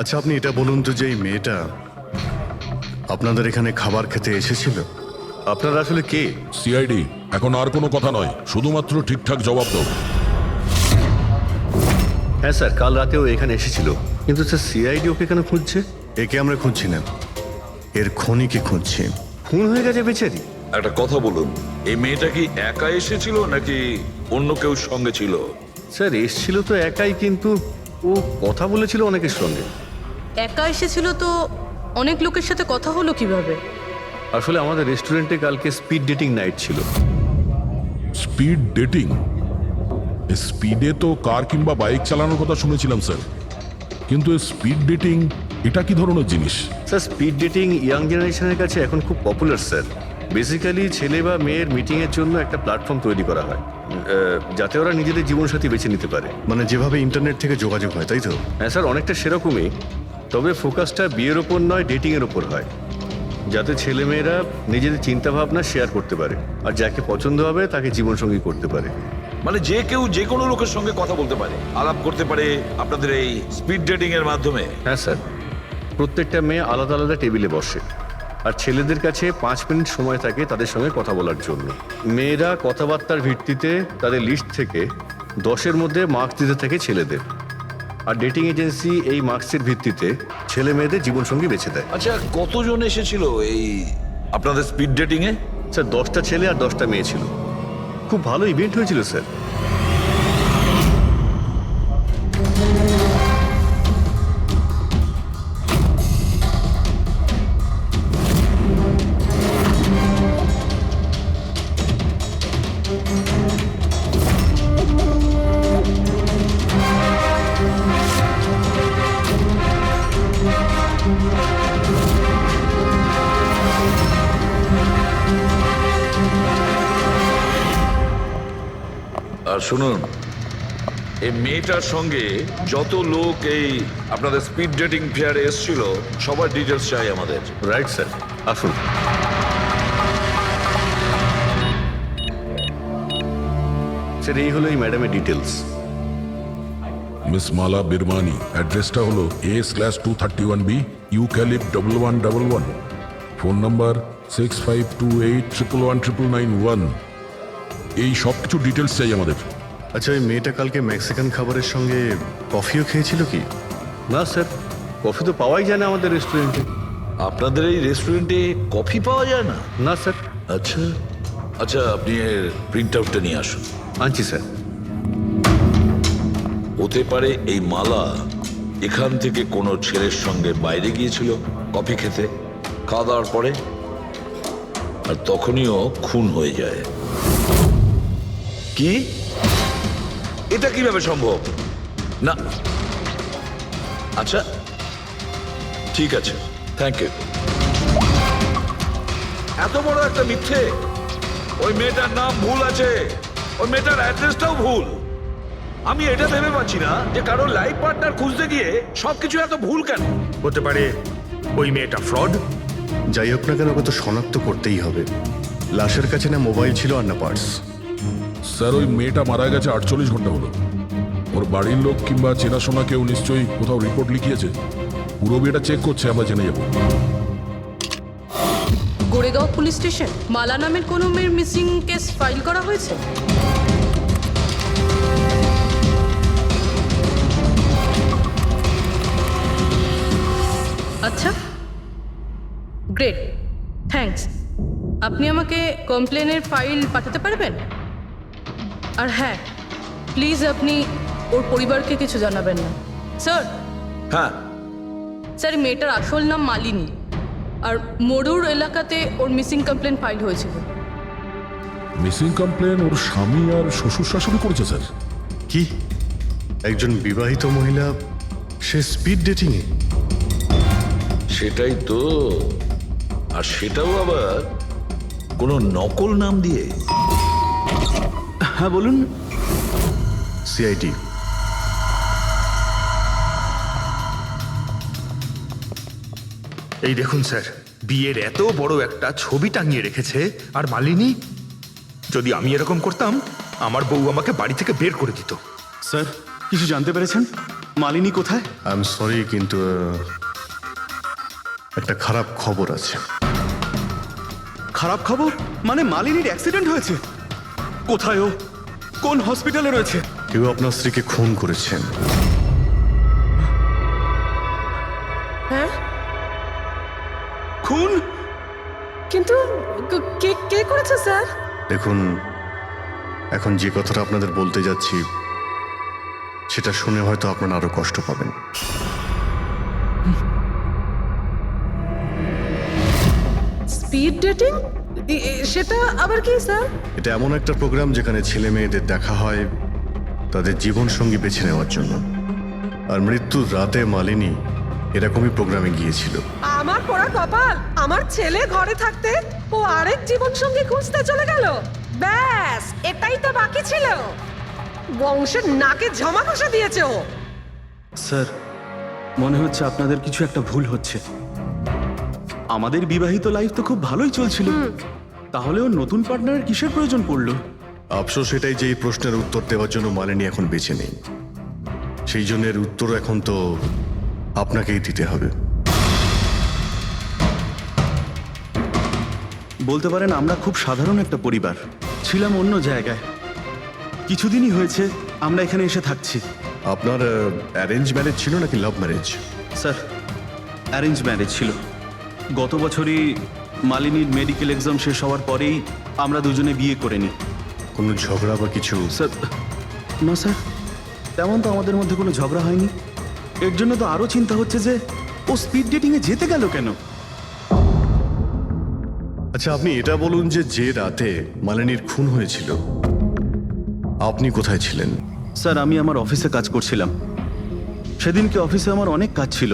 Speaker 6: আচ্ছা, আপনি এটা বলুন তো যে এই মেয়েটা আপনাদের এখানে খাবার খেতে এসেছিল? আপনারা আসলে কে?
Speaker 1: সিআইডি। এখন আর কোনো কথা নয়, শুধুমাত্র ঠিকঠাক জবাব দাও।
Speaker 6: হ্যাঁ স্যার, কাল রাতেও এখানে এসেছিল, কিন্তু স্যার সিআইডি ওকে কেন খুঁজছে? একে আমরা খুঁজছি না, এর খুনিকে খুঁজছি। খুন হয়ে গেছে বেচারি।
Speaker 5: একটা কথা বলুন, এই মেয়েটা কি একা এসেছিল নাকি অন্য কেউ সঙ্গে ছিল?
Speaker 6: স্যার, এসেছিল তো একাই, কিন্তু ও কথা বলেছিল অনেকের সঙ্গে।
Speaker 7: একা এসেছিল তো অনেক লোকের সাথে কথা হলো কিভাবে?
Speaker 6: আসলে আমাদের রেস্টুরেন্টে কালকে স্পিড ডেটিং নাইট ছিল।
Speaker 1: Speed dating? স্পিডে তো কার কিংবা বাইক চালানোর কথা শুনেছিলাম স্যার, কিন্তু স্পিড ডেটিং এটা কি ধরনের জিনিস?
Speaker 6: স্যার, স্পিড ডেটিং ইয়াং জেনারেশনের কাছে এখন খুব পপুলার স্যার। বেসিক্যালি ছেলে বা মেয়ের মিটিংয়ের জন্য একটা প্ল্যাটফর্ম তৈরি করা হয়, যাতে ওরা নিজেদের জীবনসাথী বেছে নিতে পারে। মানে যেভাবে ইন্টারনেট থেকে যোগাযোগ হয়, তাই তো? হ্যাঁ স্যার, অনেকটা সেরকমই, তবে ফোকাসটা বিয়ের ওপর নয়, ডেটিংয়ের ওপর হয়, যাতে ছেলেমেয়েরা নিজেদের চিন্তাভাবনা শেয়ার করতে পারে, আর যাকে পছন্দ হবে তাকে জীবনসঙ্গী করতে পারে।
Speaker 5: মানে যে কেউ যে কোনো লোকের সঙ্গে কথা বলতে পারে, আলাপ করতে পারে আপনাদের এই স্পিড ডেটিং এর মাধ্যমে?
Speaker 6: হ্যাঁ স্যার, প্রত্যেকটা মেয়ে আলাদা আলাদা টেবিলে বসে, আর ছেলেদের কাছে 5 মিনিট সময় থাকে তাদের সঙ্গে কথা বলার জন্য। মেয়েরা কথাবার্তার ভিত্তিতে তাদের লিস্ট থেকে 10-এর মধ্যে মার্কস দিতে থাকে ছেলেদের, আর ডেটিং এজেন্সি এই মার্কসের ভিত্তিতে ছেলে মেয়েদের জীবনসঙ্গী বেছে দেয়।
Speaker 5: আচ্ছা, কতজন এসেছিল এই আপনাদের স্পিড ডেটিং এ?
Speaker 6: স্যার, 10টা ছেলে আর 10টা মেয়ে ছিল। খুব ভালো ইভেন্ট হয়েছিল স্যার।
Speaker 5: আর শুনুন, এই মেয়েটার সঙ্গে যত লোক এই আপনাদের স্পিড ডেটিং ফেয়ারে এসেছিল সবার ডিটেলস চাই আমাদের।
Speaker 6: রাইট স্যার, আসুন। স্যার এই হলো এই ম্যাডামের ডিটেলস।
Speaker 1: মিস মালা বিরমানি, অ্যাড্রেসটা হলো A/231B ইউক্যালিপ 1111, ফোন নাম্বার 6528119991। এই সব কিছু ডিটেলস চাই আমাদের।
Speaker 6: আচ্ছা, ওই মেয়েটা কালকে মেক্সিকান খাবারের সঙ্গে কফিও খেয়েছিল কি? না স্যার, কফি তো পাওয়াই যায় না আমাদের রেস্টুরেন্টে।
Speaker 5: আপনাদের এই রেস্টুরেন্টে কফি পাওয়া যায় না?
Speaker 6: না স্যার।
Speaker 5: আচ্ছা আচ্ছা, আপনি এর প্রিন্ট আউটটা নিয়ে আসুন।
Speaker 6: আনছি স্যার।
Speaker 5: হতে পারে এই মালা এখান থেকে কোনো ছেলের সঙ্গে বাইরে গিয়েছিল কফি খেতে, খাওয়া দাওয়ার পরে, আর তখনই ও খুন হয়ে যায়। কি? এটা কিভাবে সম্ভব? না, আচ্ছা ঠিক আছে, থ্যাংক ইউ। এত বড় একটা মিথ্যে! ওই মেয়েটার নাম ভুল আছে, ওই মেয়েটার অ্যাড্রেসটাও ভুল। আমি এটা ভেবে পাচ্ছি না যে কারো লাইফ পার্টনার খুঁজতে গিয়ে সবকিছু এত ভুল কেন
Speaker 14: হতে পারে। ওই মেয়েটা ফ্রড।
Speaker 6: যাই হোক না কেন, ওকে তো শনাক্ত করতেই হবে। লাশের কাছে না মোবাইল ছিল আর না পার্স।
Speaker 1: স্যার, ওই মেয়েটা মারা গেছে 48 ঘন্টা হলো। ওর বাড়ির লোক কিংবা চেনাশোনা কেউ নিশ্চয়ই কোথাও রিপোর্ট লিখিয়েছে। পুরো বিয়েটা চেক করছে, আমরা জেনে যাবো।
Speaker 7: গোরেগাঁও পুলিশ স্টেশন মালা নামের কোনো মেয়ের মিসিং কেস ফাইল করা হয়েছে? আচ্ছা, গ্রেট, থ্যাঙ্কস। আপনি আমাকে কমপ্লেনের ফাইল পাঠাতে পারবেন? আর হ্যাঁ, প্লিজ আপনি ওর পরিবারকে কিছু জানাবেন না। স্যার।
Speaker 5: হ্যাঁ
Speaker 7: স্যার, মেয়েটার আসল নাম মালিনী, আর মরুর এলাকাতে ওর মিসিং কমপ্লেন ফাইল হয়েছিল।
Speaker 1: মিসিং কমপ্লেন ওর স্বামী আর শ্বশুর শাশুড়ি করেছে স্যার।
Speaker 6: কি? একজন বিবাহিত মহিলা, সে স্পিড ডেটিং এ?
Speaker 5: সেটাই তো, আর সেটাও আবার কোনো নকল নাম দিয়ে।
Speaker 8: হ্যাঁ বলুন।
Speaker 6: সিআইডি।
Speaker 14: এই দেখুন স্যার, বিয়ের এত বড় একটা ছবি টাঙিয়ে রেখেছে, আর মালিনী। যদি আমি এরকম করতাম, আমার বউ আমাকে বাড়ি থেকে বের করে দিত।
Speaker 8: স্যার, কিছু জানতে পেরেছেন? মালিনী কোথায়?
Speaker 6: আই এম সরি, কিন্তু একটা খারাপ খবর আছে।
Speaker 8: খারাপ খবর? মানে মালিনীর অ্যাক্সিডেন্ট হয়েছে? কোথায় ও? কোন হসপিটালে রয়েছে?
Speaker 6: কেউ আপনার স্ত্রীকে খুন করেছেন।
Speaker 7: হ্যাঁ?
Speaker 8: খুন?
Speaker 7: কিন্তু কে কে করেছে স্যার?
Speaker 6: দেখুন, এখন যে কথাটা আপনাদের বলতে যাচ্ছি সেটা শুনে হয়তো আপনারা আরো কষ্ট পাবেন।
Speaker 7: Speed dating? সেটা আবার কি স্যার?
Speaker 6: এটা এমন একটা প্রোগ্রাম যেখানে ছেলে মেয়েদের দেখা হয় তাদের জীবন সঙ্গী বেছে নেওয়ার জন্য। আর মৃত্যুর রাতে মালিনী এরকমই প্রোগ্রামে গিয়েছিল।
Speaker 7: আমার পোড়া কপাল, আমার ছেলে ঘরে থাকতে ও আরেক জীবন সঙ্গী খুঁজতে চলে গেল। ব্যাস, এটাই তো বাকি ছিল। বংশের নাকে ঝমা কষা দিয়েছে ও।
Speaker 8: স্যার, মনে হচ্ছে আপনাদের কিছু একটা ভুল হচ্ছে। আমাদের বিবাহিত লাইফ তো খুব ভালোই চলছিল, তাহলে ওর নতুন পার্টনারের কিসের প্রয়োজন পড়লো?
Speaker 6: আফসোস এটাই যে এই প্রশ্নের উত্তর দেওয়ার জন্য মালিনী এখন বেঁচে নেই। সেই জন্য এর উত্তর এখন তো আপনাকেই দিতে হবে।
Speaker 8: বলতে পারেন আমরা খুব সাধারণ একটা পরিবার, ছিলাম অন্য জায়গায়। কিছুদিনই হয়েছে আমরা এখানে এসে থাকছি।
Speaker 6: আপনার অ্যারেঞ্জ ম্যারেজ ছিল নাকি love marriage?
Speaker 8: Sir, arrange marriage ছিল। গত বছরই মালিনীর মেডিকেল এক্সাম শেষ হওয়ার পরেই আমরা দুজনে বিয়ে করে নিই।
Speaker 6: কোনো ঝগড়া বা কিছু?
Speaker 8: স্যার, না স্যার, তেমন তো আমাদের মধ্যে কোনো ঝগড়া হয়নি। এর জন্য তো আরও চিন্তা হচ্ছে যে ও স্পিড ডেটিংয়ে যেতে গেল কেন।
Speaker 6: আচ্ছা, আপনি এটা বলুন যে রাতে মালিনীর খুন হয়েছিল আপনি কোথায় ছিলেন?
Speaker 8: স্যার, আমি আমার অফিসে কাজ করছিলাম। সেদিনকে অফিসে আমার অনেক কাজ ছিল,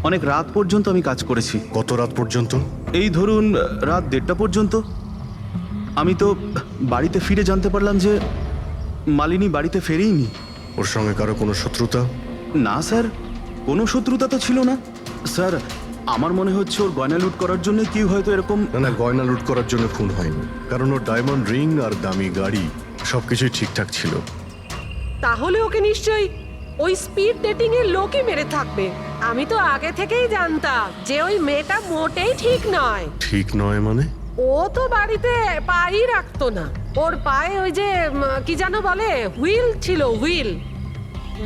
Speaker 8: অনেক রাত পর্যন্ত আমি কাজ করেছি।
Speaker 6: কত রাত পর্যন্ত?
Speaker 8: এই ধরুন রাত 1:30 পর্যন্ত। আমি তো বাড়িতে ফিরে জানতে পারলাম যে মালিনী বাড়িতে ফেরেইনি।
Speaker 6: ওর সঙ্গে কারো কোনো শত্রুতা?
Speaker 8: না স্যার, কোনো শত্রুতা তো ছিল না। স্যার, আমার মনে হচ্ছে ওর গয়না লুট করার জন্য কেউ হয়তো এরকম।
Speaker 6: না, গয়না লুট করার জন্য খুন হয়নি, কারণ ওর ডায়মন্ড রিং আর দামি গাড়ি সবকিছুই ঠিকঠাক ছিল।
Speaker 15: তাহলে ওকে নিশ্চয়ই ওই স্পিড ডেটিং এর লোকই মেরে থাকবে। আমি তো আগে থেকেই জানতাম যে ওই মেয়েটা মোটেই ঠিক নয়।
Speaker 6: ঠিক নয় মানে?
Speaker 15: ও তো বাড়িতে পাই রাখতো না। ওর পায়ে ওই যে কি যেন বলে, হুইল ছিল, হুইল।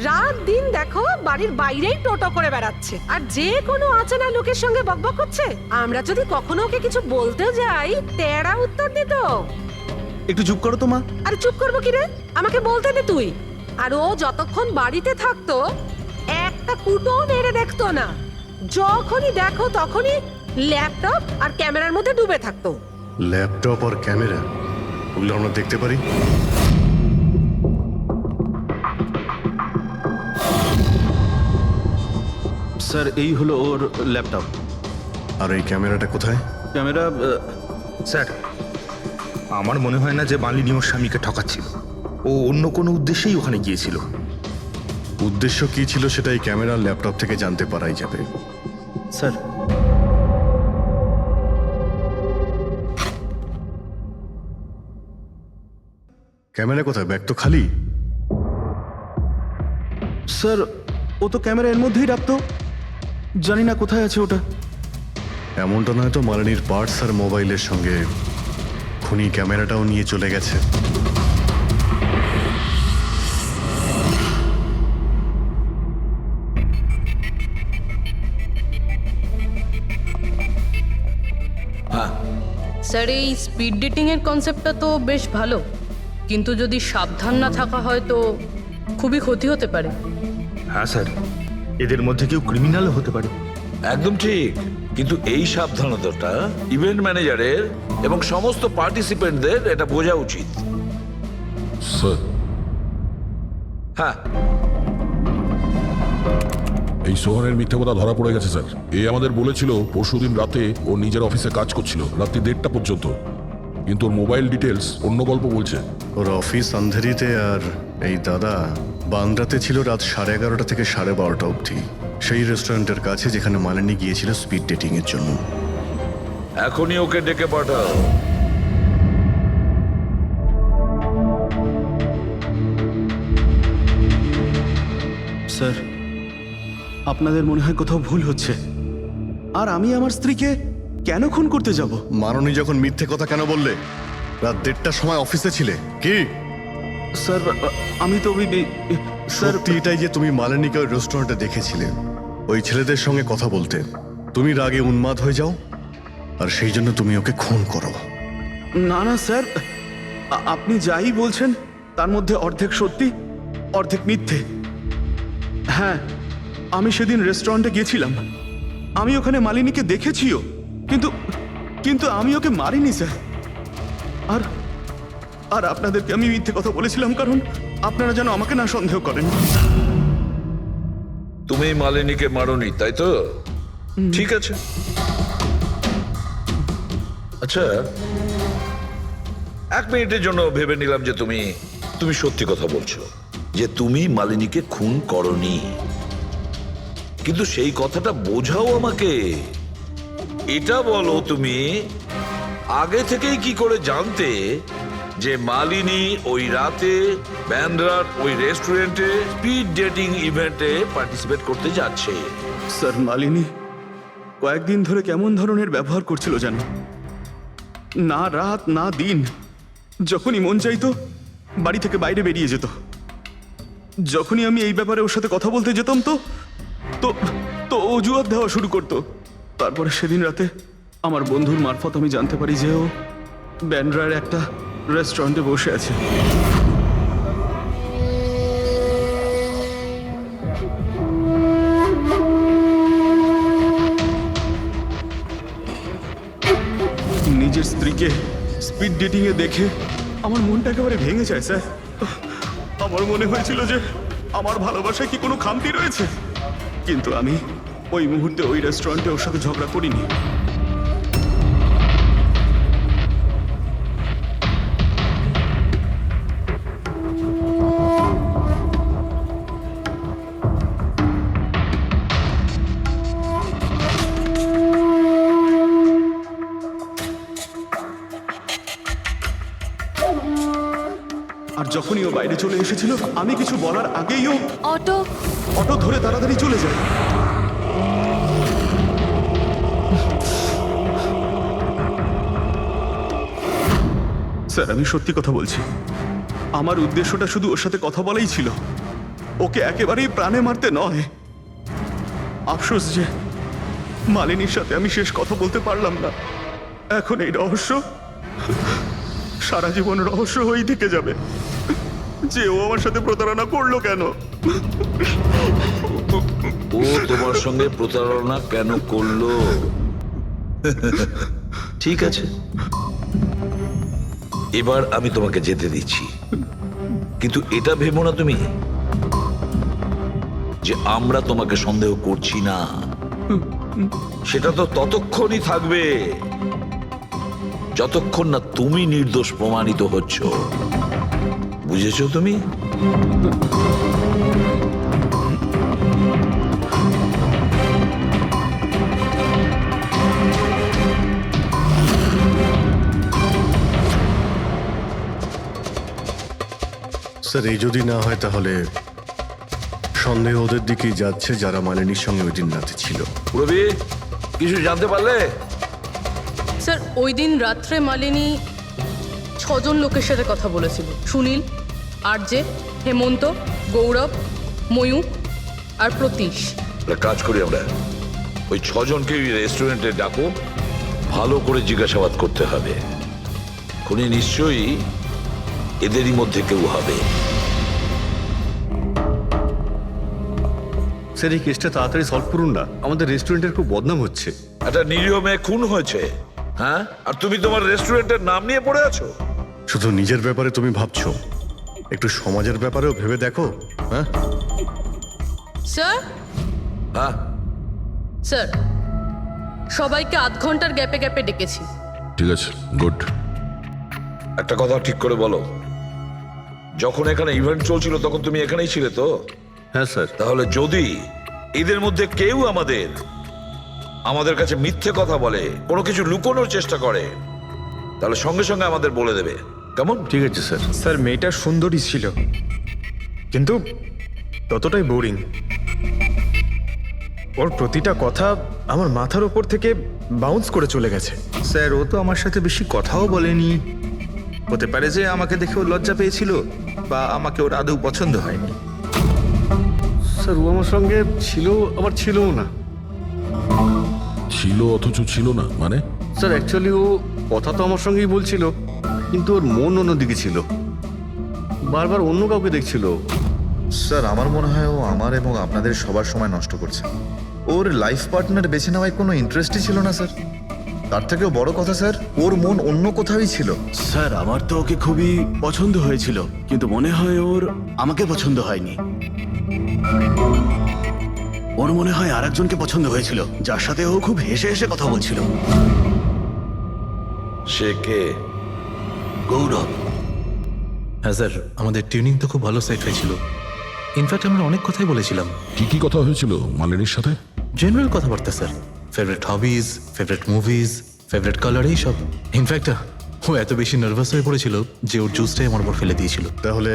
Speaker 15: রাত দিন দেখো বাড়ির বাইরেই টোটো করে বেড়াচ্ছে, আর যে কোনো অচেনা লোকের সঙ্গে বকবক করছে। আমরা যদি কখনো ওকে কিছু বলতে যাই, তেড়া উত্তর দিত।
Speaker 8: একটু চুপ করো তো মা।
Speaker 15: আরে চুপ করবো কি রে, আমাকে বলতে দে তুই। আর ও যতক্ষণ বাড়িতে থাকতো একটা কুটো মেরে দেখতো না। যখনই দেখো তখনই ল্যাপটপ আর ক্যামেরার মধ্যে ডুবে থাকতো।
Speaker 6: ল্যাপটপ আর ক্যামেরা, ওগুলো আমরা দেখতে পারি?
Speaker 8: স্যার এই হলো ওর ল্যাপটপ।
Speaker 6: আর এই ক্যামেরাটা কোথায়?
Speaker 8: ক্যামেরা
Speaker 14: স্যার, আমার মনে হয় না যে মালিনী ওর স্বামীকে ঠকাচ্ছিল। ও অন্য কোনো উদ্দেশ্যেই ওখানে গিয়েছিল।
Speaker 6: উদ্দেশ্য কি ছিল সেটা এই ক্যামেরা ল্যাপটপ থেকে জানতে পারাই যাবে।
Speaker 8: স্যার
Speaker 6: ক্যামেরা কোথায়? ব্যাগ তো খালি।
Speaker 8: স্যার ও তো ক্যামেরা এর মধ্যেই রাখতো, জানি না কোথায় আছে ওটা।
Speaker 6: এমনটা নয় তো মালিনীর পার্টস আর মোবাইলের সঙ্গে খুনি ক্যামেরাটাও নিয়ে চলে গেছে?
Speaker 7: স্যার, এই স্পিড ডেটিং এর কনসেপ্টটা তো বেশ ভালো, কিন্তু যদি সাবধান না থাকা হয় তো খুবই ক্ষতি হতে পারে।
Speaker 14: হ্যাঁ স্যার, এদের মধ্যে কেউ ক্রিমিনালও হতে পারে।
Speaker 5: একদম ঠিক, কিন্তু এই সাবধানতাটা ইভেন্ট ম্যানেজারের এবং সমস্ত পার্টিসিপেন্টদের এটা বোঝা উচিত।
Speaker 1: স্যার,
Speaker 5: হ্যাঁ,
Speaker 1: এই সোহনের মিথ্যে কথা ধরা পড়ে গেছে স্যার। এ আমাদের বলেছিল পরশুদিন রাতে ও নিজের অফিসে কাজ করছিল রাত্রি 1:30 পর্যন্ত, কিন্তু ওর মোবাইল ডিটেলস অন্য গল্প বলছে।
Speaker 6: ওর অফিস আন্ধেরিতে আর এই দাদা বান্দ্রাতে ছিল রাত 11:30 থেকে 12:30 অবধি, সেই রেস্টুরেন্টের কাছে যেখানে মালিনী গিয়েছিল স্পিড ডেটিং এর জন্য।
Speaker 5: এখনই ওকে ডেকে পাঠাও।
Speaker 8: স্যার আপনাদের মনে হয় কোথাও ভুল হচ্ছে। আর আমি আমার স্ত্রীকে কেন খুন করতে যাব?
Speaker 6: মাননী যখন মিথ্যে কথা কেন বললে? রাত 1:30টার সময় অফিসে ছিলে কি?
Speaker 8: স্যার আমি তো স্যার
Speaker 6: সত্যি এটাই যে তুমি মালিনীকে ওই রেস্টুরেন্টে দেখেছিলে ওই ছেলেদের সঙ্গে কথা বলতে। তুমি রাগে উন্মাদ হয়ে যাও আর সেই জন্য তুমি ওকে খুন করো।
Speaker 8: না না স্যার, আপনি যাই বলছেন তার মধ্যে অর্ধেক সত্যি অর্ধেক মিথ্যে। হ্যাঁ, আমি সেদিন রেস্টুরেন্টে গিয়েছিলাম, আমি ওখানে মালিনীকে দেখেছিও, কিন্তু কিন্তু আমি ওকে মারিনি স্যার। আর আর আপনাদেরকে আমি মিথ্যে কথা বলেছিলাম কারণ আপনারা যেন আমাকে না সন্দেহ করেন।
Speaker 5: তুমি মালিনীকে মারোনি, তাই তো? ঠিক আছে। আচ্ছা, 1 মিনিটের জন্য ভেবে নিলাম যে তুমি সত্যি কথা বলছো, যে তুমি মালিনীকে খুন করনি, কিন্তু সেই কথাটা বোঝাও আমাকে। এটা বলো, তুমি আগে থেকেই কি করে জানতে যে মালিনী ওই রাতে ব্যান্ড্রার ওই রেস্টুরেন্টে স্পিড ডেটিং ইভেন্টে পার্টিসিপেট করতে যাচ্ছে?
Speaker 8: স্যার মালিনী কয়েকদিন ধরে কেমন ধরনের ব্যবহার করছিল জানো? না রাত না দিন, যখনই মন চাইতো বাড়ি থেকে বাইরে বেরিয়ে যেত। যখনই আমি এই ব্যাপারে ওর সাথে কথা বলতে যেতাম তো তো তো অজুহাত দেওয়া শুরু করতো। তারপরে সেদিন রাতে আমার বন্ধুর মারফত আমি জানতে পারি যে ও ব্যান্ড্রার একটা রেস্টুরেন্টে বসে আছে। নিজের স্ত্রীকে স্পিড ডেটিং এ দেখে আমার মনটা একেবারে ভেঙে যায় স্যার। আমার মনে হয়েছিল যে আমার ভালোবাসায় কি কোনো খামতি রয়েছে, কিন্তু আমি ওই মুহূর্তে ওই রেস্টুরেন্টে ওর সাথে ঝগড়া করিনি। আর যখনই ও বাইরে চলে এসেছিল আমি কিছু বলার আগেই ও
Speaker 10: অটো
Speaker 8: অটো ধরে তাড়াতাড়ি চলে যায়। স্যার আমি সত্যি কথা বলছি, আমার উদ্দেশ্যটা শুধু ওর সাথে কথা বলাই ছিল, ওকে একেবারেই প্রাণে মারতে নয়। আফসোস যে মালিনীর সাথে আমি শেষ কথা বলতে পারলাম না। এখন এই রহস্য সারা জীবন রহস্য হয়েই থেকে যাবে যে ও আমার সাথে প্রতারণা করলো কেন।
Speaker 5: ও তোমার সঙ্গে প্রতারণা কেন করলো? ঠিক আছে, এবার আমি তোমাকে যেতে দিচ্ছি, কিন্তু এটা ভেবো না তুমি যে আমরা তোমাকে সন্দেহ করছি না। সেটা তো ততক্ষণই থাকবে যতক্ষণ না তুমি নির্দোষ প্রমাণিত হচ্ছ। বুঝেছো তুমি?
Speaker 6: স্যার এই যদি না হয় তাহলে সন্দেহ ওদের দিকেই যাচ্ছে যারা মালিনীর সঙ্গে ওই দিন রাতে ছিল।
Speaker 5: রবি, কিছু জানতে পারলে?
Speaker 7: স্যার ওই দিন রাত্রে মালিনী 6 জন লোকের সাথে কথা বলেছিল। সুনীল, আরজে, হেমন্ত, গৌরব, ময়ূক আর প্রতীশ।
Speaker 5: একটা কাজ করি আমরা, ওই 6 জনকে রেস্টুরেন্টে ডাকো, ভালো করে জিজ্ঞাসাবাদ করতে হবে। খুনি নিশ্চয়ই এদেরই মধ্যে কেউ হবে।
Speaker 6: স্যার এই কেসটা তাড়াতাড়ি সলভ করুন না, আমাদের রেস্টুরেন্টের খুব বদনাম হচ্ছে।
Speaker 5: একটা নিরীহ মেয়ে খুন হয়েছে, হ্যাঁ, আর তুমি তোমার রেস্টুরেন্টের নাম নিয়ে পড়ে আছো।
Speaker 6: শুধু নিজের ব্যাপারে তুমি ভাবছো, একটু সমাজের ব্যাপারেও ভেবে দেখো। হ্যাঁ
Speaker 7: স্যার,
Speaker 5: হ্যাঁ
Speaker 7: স্যার সবাইকে আধ ঘন্টার গ্যাপে গ্যাপে ডেকেছি।
Speaker 1: ঠিক আছে, গুড।
Speaker 5: একটা কথা ঠিক করে বলো, যখন এখানে ইভেন্ট চলছিল তখন তুমি এখানেই ছিলে তো?
Speaker 6: হ্যাঁ স্যার।
Speaker 5: তাহলে যদি এদের মধ্যে কেউ আমাদের কাছে মিথ্যে কথা বলে, কোনো কিছু লুকোনোর চেষ্টা করে, তাহলে সঙ্গে সঙ্গে আমাদের বলে দেবে, কেমন?
Speaker 6: ঠিক আছে স্যার।
Speaker 2: স্যার মেয়েটা সুন্দরী ছিল, কিন্তু ততটাই বোরিং। ওর প্রতিটা কথা আমার মাথার উপর থেকে বাউন্স করে চলে গেছে।
Speaker 14: স্যার ও তো আমার সাথে বেশি কথাও বলেনি। হতে পারে যে আমাকে দেখে ও লজ্জা পেয়েছিল, বা আমাকে ওর আদৌ পছন্দ হয়নি।
Speaker 6: স্যার ও আমার সঙ্গে ছিল আবার ছিলও না।
Speaker 1: ছিল অথচ ছিল না মানে?
Speaker 6: স্যার অ্যাকচুয়ালি ও কথা তো আমার সঙ্গেই বলছিল, কিন্তু ওর মন অন্যদিকে ছিল, বারবার অন্য কাউকে দেখছিল।
Speaker 4: স্যার আমার মনে হয় ও আমার এবং আপনাদের সবার সময় নষ্ট করছে। ওর লাইফ পার্টনার বেছে নেওয়ায় কোনো ইন্টারেস্টই ছিল না স্যার। তার থেকেও বড় কথা স্যার, ওর মন অন্য কোথাওই ছিল।
Speaker 8: স্যার আমার তো ওকে খুবই পছন্দ হয়েছিল, কিন্তু মনে হয় ওর আমাকে পছন্দ হয়নি। ওর মনে হয় আরেকজনকে পছন্দ হয়েছিল, যার সাথে ও খুব হেসে হেসে কথা বলছিল।
Speaker 5: সে কে?
Speaker 8: গৌরব।
Speaker 9: হ্যাঁ স্যার, আমাদের টিউনিং তো খুব ভালো সেট হয়েছিল। ইনফ্যাক্ট আমরা অনেক কথাই বলেছিলাম।
Speaker 1: কি কি কথা হয়েছিল মালিনীর সাথে?
Speaker 9: জেনারেল কথাবার্তা sir, favourite hobbies, favourite movies, favourite colour, এইসব। ইনফ্যাক্ট ও এত বেশি নার্ভাস হয়ে পড়েছিল যে ওর জুসটাই আমার উপর ফেলে দিয়েছিল।
Speaker 6: তাহলে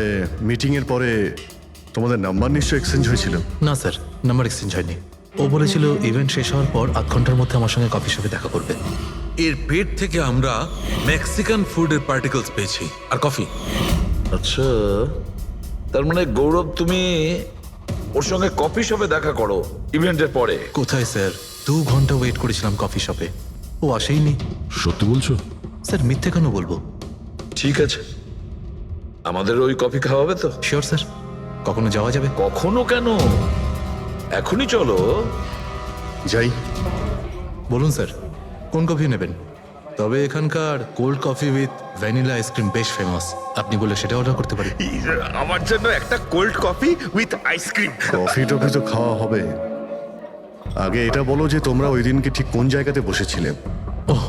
Speaker 6: মিটিংয়ের পরে তোমাদের নাম্বার নিশ্চয়ই এক্সচেঞ্জ হয়েছিল?
Speaker 9: না স্যার, নাম্বার এক্সচেঞ্জ হয়নি। ও বলেছিল ইভেন্ট শেষ হওয়ার পর 8 ঘন্টার মধ্যে আমার সঙ্গে কফি শপে দেখা করবে।
Speaker 11: এর পেট থেকে আমরা মেক্সিকান ফুডের পার্টিকেলস পেয়েছি আর কফি।
Speaker 5: আচ্ছা, তার মানে গৌরব তুমি ওর সঙ্গে কফি শপে দেখা করো ইভেন্টের পরে?
Speaker 9: কোথায় স্যার, 2 ঘন্টা ওয়েট করেছিলাম কফি শপে, ও আসেইনি।
Speaker 1: সত্যি বলছো?
Speaker 9: স্যার মিথ্যে কেন বলবো?
Speaker 5: ঠিক আছে, আমাদের ওই কফি খাওয়াবে তো?
Speaker 9: শিওর স্যার, কখনো যাওয়া যাবে?
Speaker 5: কখনো কেন, এখনই চলো।
Speaker 6: যাই।
Speaker 9: বলুন স্যার, কোন কফি নেবেন? তবে এখানকার cold coffee with vanilla ice cream বেশ ফেমাস, আপনি বলে সেটা অর্ডার করতে পারি।
Speaker 14: আমার জন্য একটা cold coffee with ice cream.
Speaker 6: Coffee toffee তো খাওয়া হবে, আগে এটা বলো যে তোমরা ওই দিনকে ঠিক কোন জায়গাতে বসেছিলে?
Speaker 9: ওহ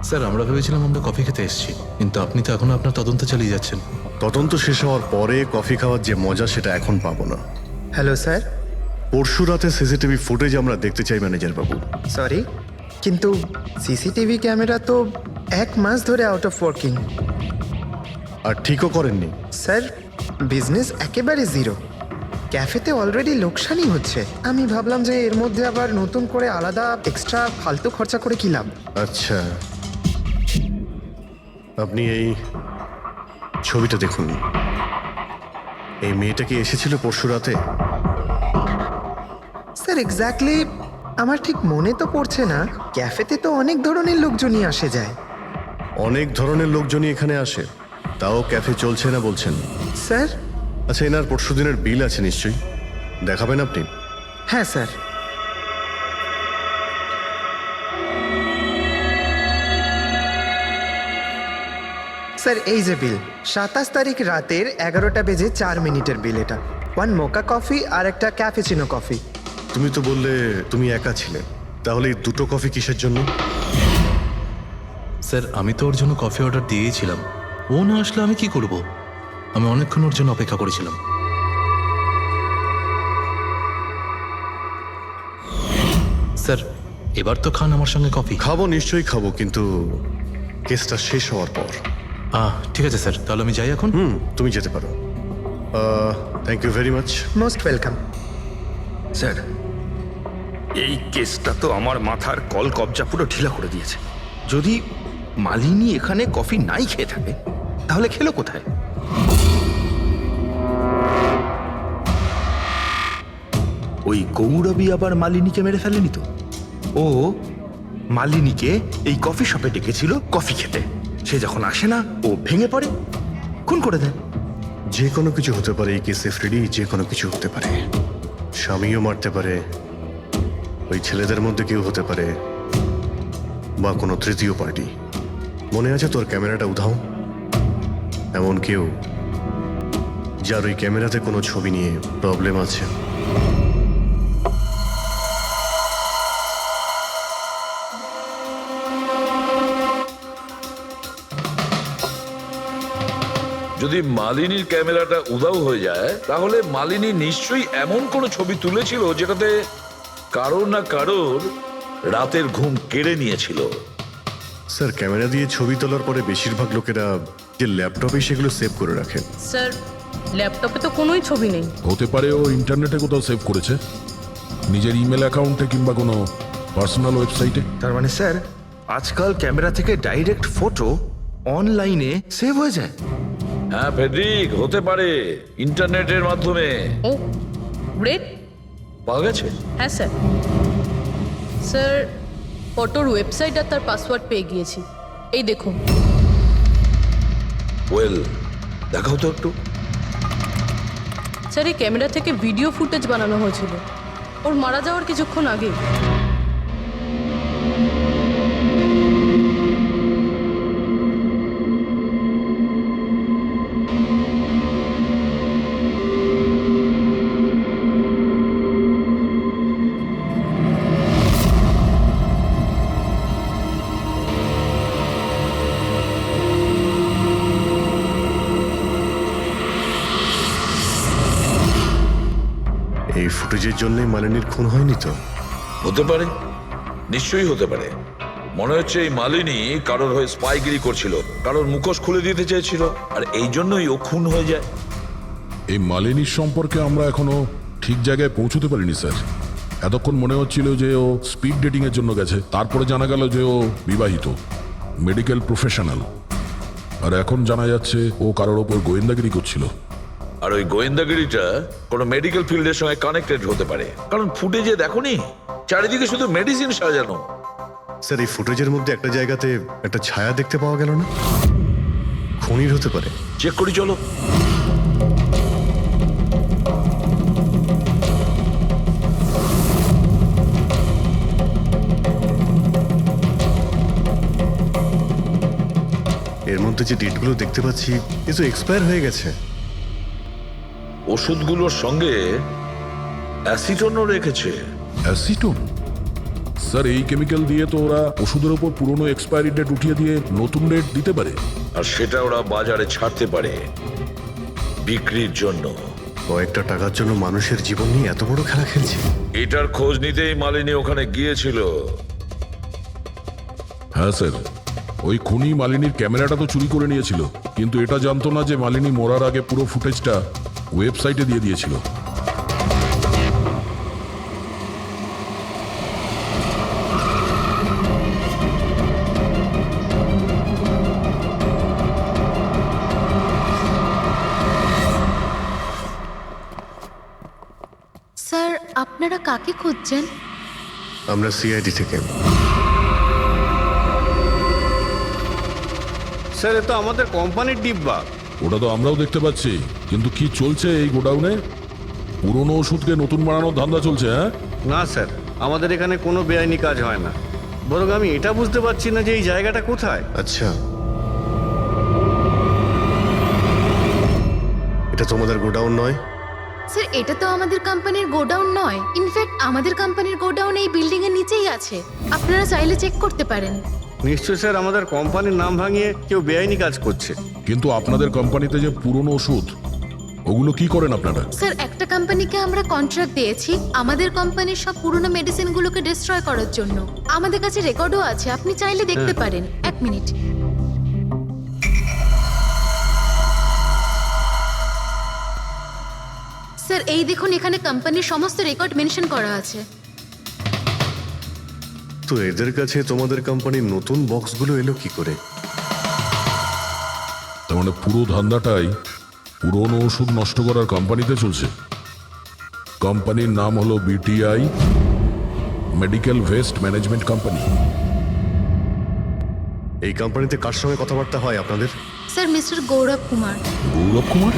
Speaker 9: স্যার, আমরা ভেবেছিলাম আমরা কফি খেতে এসেছি, কিন্তু আপনি তো এখনো আপনার তদন্ত চালিয়ে যাচ্ছেন।
Speaker 6: তদন্ত শেষ হওয়ার পরে কফি খাওয়ার যে মজা সেটা এখন পাবো না।
Speaker 2: Hello sir.
Speaker 6: পরশু রাতে সিসিটিভি ফুটেজ আমরা দেখতে চাই ম্যানেজার বাবু।
Speaker 2: সরি, কিন্তু সিসিটিভি ক্যামেরা তো 1 মাস ধরে আউট অফ ওয়ার্কিং।
Speaker 6: আর ঠিকও করেননি।
Speaker 2: স্যার বিজনেস একেবারে জিরো, ক্যাফেতে অলরেডি লোকসানই হচ্ছে। আমি ভাবলাম যে এর মধ্যে আবার নতুন করে আলাদা এক্সট্রা ফালতু খরচা করে কি লাভ।
Speaker 6: আচ্ছা, আপনি এই ছবিটা দেখুন। এই মেয়েটা কি এসেছিল পরশু রাতে?
Speaker 2: স্যার এক্স্যাক্টলি আমার ঠিক মনে তো পড়ছে না। ক্যাফেতে তো অনেক ধরনের লোকজনই আসে যায়।
Speaker 6: অনেক ধরনের লোকজনই এখানে আসে, তাও ক্যাফে চলছে না বলছেন।
Speaker 2: স্যার
Speaker 6: আচ্ছা, এনার পরশু দিনের বিল আছে নিশ্চয়ই, দেখাবেন আপনি?
Speaker 2: হ্যাঁ স্যার। স্যার এই যে বিল, 27 তারিখ রাতের 11টা বেজে 4 মিনিটের বিল এটা। 1 মোকা কফি আর একটা ক্যাফেচিনো কফি।
Speaker 6: তুমি তো বললে তুমি একা ছিলে, তাহলে এই দুটো কফি কিসের জন্য?
Speaker 9: স্যার আমি তো ওর জন্য কফি অর্ডার দিয়েছিলাম, ও না আসলে আমি কি করব? আমি অনেকক্ষণ ওর জন্য অপেক্ষা করেছিলাম। স্যার এবার তো খান আমার সঙ্গে কফি।
Speaker 6: খাবো, নিশ্চয়ই খাবো, কিন্তু কেসটা শেষ হওয়ার পর।
Speaker 9: ঠিক আছে স্যার, তাহলে আমি যাই এখন।
Speaker 6: তুমি যেতে পারো। Thank you very much.
Speaker 2: Most welcome.
Speaker 14: Sir, এই কেসটা তো আমার মাথার কল কবজা পুরো ঢিলা করে দিয়েছে। যদি মালিনী এখানে কফি নাই খেয়ে থাকে, তাহলে খেলো কোথায়? ওই গৌরবী আবার মালিনীকে মেরে ফেলেনি তো? ও মালিনীকে এই কফি শপে ডেকেছিল কফি খেতে, সে যখন আসে না ও ভেঙে পড়ে, খুন করে দেয়।
Speaker 6: যে কোনো কিছু হতে পারে এই কেসে ফ্রেডি, যে কোনো কিছু হতে পারে। স্বামীও মারতে পারে, ওই ছেলেদের মধ্যে কেউ হতে পারে, বা কোনো তৃতীয় পার্টি। মনে আছে তোর ক্যামেরাটা উধাও? এমন কেউ যার ওই ক্যামেরাতে কোনো ছবি নিয়ে প্রবলেম আছে।
Speaker 5: যদি মালিনীর ক্যামেরাটা উধাও হয়ে যায়, তাহলে মালিনী নিশ্চয়ই এমন কোনো ছবি তুলেছিল যেটাতে কারোর না কারোর রাতের ঘুম কেড়ে নিয়েছিল।
Speaker 6: স্যার, ক্যামেরা দিয়ে ছবি তোলার পরে বেশিরভাগ লোকেরা যে ল্যাপটপে সেগুলো সেভ করে রাখেন।
Speaker 7: স্যার ল্যাপটপে তো কোনোই ছবি নেই।
Speaker 1: হতে পারে ও ইন্টারনেটে কোথাও সেভ করেছে, নিজের ইমেল অ্যাকাউন্টে কিংবা কোনো পার্সোনাল ওয়েবসাইটে।
Speaker 14: তার মানে স্যার, আজকাল ক্যামেরা থেকে ডাইরেক্ট ফটো অনলাইনে সেভ হয়ে যায়।
Speaker 5: হ্যাঁ ফেডরিক, হতে পারে ইন্টারনেটের মাধ্যমে।
Speaker 7: ও গ্রেট।
Speaker 5: পাওয়া গেছে?
Speaker 7: হ্যাঁ স্যার। স্যার ফটোর ওয়েবসাইট আর তার পাসওয়ার্ড পেয়ে গিয়েছি, এই দেখুন।
Speaker 5: ওয়েল, দেখাও তো একটু।
Speaker 7: স্যার এই ক্যামেরা থেকে ভিডিও ফুটেজ বানানো হয়েছিল ওর মারা যাওয়ার কিছুক্ষণ আগে।
Speaker 6: এই ফুটেজের জন্যই মালিনীর খুন হয়নি তো?
Speaker 5: হতে পারে, নিশ্চয়ই হতে পারে। মনে হচ্ছে এই মালিনী কারোর হয়ে স্পাইগিরি করছিল, কারোর মুখোশ খুলে দিতে চেয়েছিল, আর এই জন্যই ও খুন হয়ে যায়।
Speaker 1: এই মালিনীর সম্পর্কে আমরা এখনো ঠিক জায়গায় পৌঁছতে পারিনি স্যার। এতক্ষণ মনে হচ্ছিল যে ও স্পিড ডেটিং এর জন্য গেছে, তারপরে জানা গেল যে ও বিবাহিত, মেডিকেল প্রফেশনাল, আর এখন জানা যাচ্ছে ও কারোর ওপর গোয়েন্দাগিরি করছিল।
Speaker 5: আর ওই গোয়েন্দাগিরিটা কোনো মেডিকেল ফিল্ডের সঙ্গে কানেক্টেড হতে পারে, কারণ ফুটেজে দেখোনি চারিদিকে শুধু মেডিসিন সাজানো।
Speaker 6: স্যার, এই ফুটেজের মধ্যে একটা জায়গাতে একটা ছায়া দেখতে পাওয়া গেল না? খুনির হতে পারে।
Speaker 5: চেক করি চলো।
Speaker 6: এর মধ্যে যে ডেটগুলো দেখতে পাচ্ছি এ তো এক্সপায়ার হয়ে গেছে।
Speaker 5: ওষুধগুলোর সঙ্গে অ্যাসিটনও রেখেছে।
Speaker 1: অ্যাসিটোন? স্যার এই কেমিক্যাল দিয়ে তো ওরা ওষুধের ওপর পুরনো এক্সপায়ারি ডেট উঠিয়ে দিয়ে নতুন ডেট দিতে পারে,
Speaker 5: আর সেটা ওরা বাজারে ছাড়তে পারে বিক্রির জন্য।
Speaker 6: কয়েকটা টাকার জন্য মানুষের জীবন নিয়ে এত বড় খেলা খেলছে।
Speaker 5: এটার খোঁজ নিতেই মালিনী ওখানে গিয়েছিল।
Speaker 1: হ্যাঁ স্যার, ওই খুনি মালিনীর ক্যামেরাটা তো চুরি করে নিয়েছিল, কিন্তু এটা জানতো না যে মালিনী মরার আগে পুরো ফুটেজটা ওয়েবসাইটে দিয়ে দিয়েছিল।
Speaker 10: স্যার আপনারা কাকে খুঁজছেন?
Speaker 6: আমরা সিআইডি থেকে। স্যার এ তো আমাদের কোম্পানির ডিব্বা।
Speaker 1: ওটা তো আমরাও দেখতে পাচ্ছি, কিন্তু কি চলছে এই গোডাউনে? পুরনো ওষুধকে নতুন বানানোর ধান্দা চলছে, হ্যাঁ?
Speaker 6: না স্যার, আমাদের এখানে কোনো বেআইনি কাজ হয় না। বরং আমি এটা বুঝতে পারছি না যে এই জায়গাটা কোথায়। আচ্ছা, এটা তোমাদের গোডাউন নয়?
Speaker 10: স্যার এটা তো আমাদের কোম্পানির গোডাউন নয়। ইনফ্যাক্ট আমাদের কোম্পানির গোডাউন এই বিল্ডিং এর নিচেই আছে। আপনারা চাইলে চেক করতে পারেন।
Speaker 6: নিশ্চয় স্যার, আমাদের কোম্পানির নাম ভাঙিয়ে কেউ বেআইনি কাজ করছে।
Speaker 1: কিন্তু আপনাদের কোম্পানিতে যে পুরনো ওষুধ, ওগুলো কি করেন আপনারা?
Speaker 10: স্যার একটা কোম্পানিকে আমরা কন্ট্রাক্ট দিয়েছি আমাদের কোম্পানির সব পুরনো মেডিসিনগুলোকে ডিস্ট্রয় করার জন্য। আমাদের কাছে রেকর্ডও আছে, আপনি চাইলে দেখতে পারেন। এক মিনিট। স্যার এই দেখুন, এখানে কোম্পানির সমস্ত রেকর্ড মেনশন করা আছে।
Speaker 6: তো এদের কাছে তোমাদের কোম্পানির নতুন বক্সগুলো এলো কি করে?
Speaker 1: তার মানে পুরো ধান্দাটাই পুরনো ওষুধ নষ্ট করার কোম্পানিতে চলছে। কোম্পানির নাম হলো BTI medical waste management company.
Speaker 6: এই কোম্পানিতে কার সঙ্গে কথাবার্তা হয় আপনাদের?
Speaker 10: স্যার মিস্টার গৌরব কুমার।
Speaker 1: গৌরব কুমার?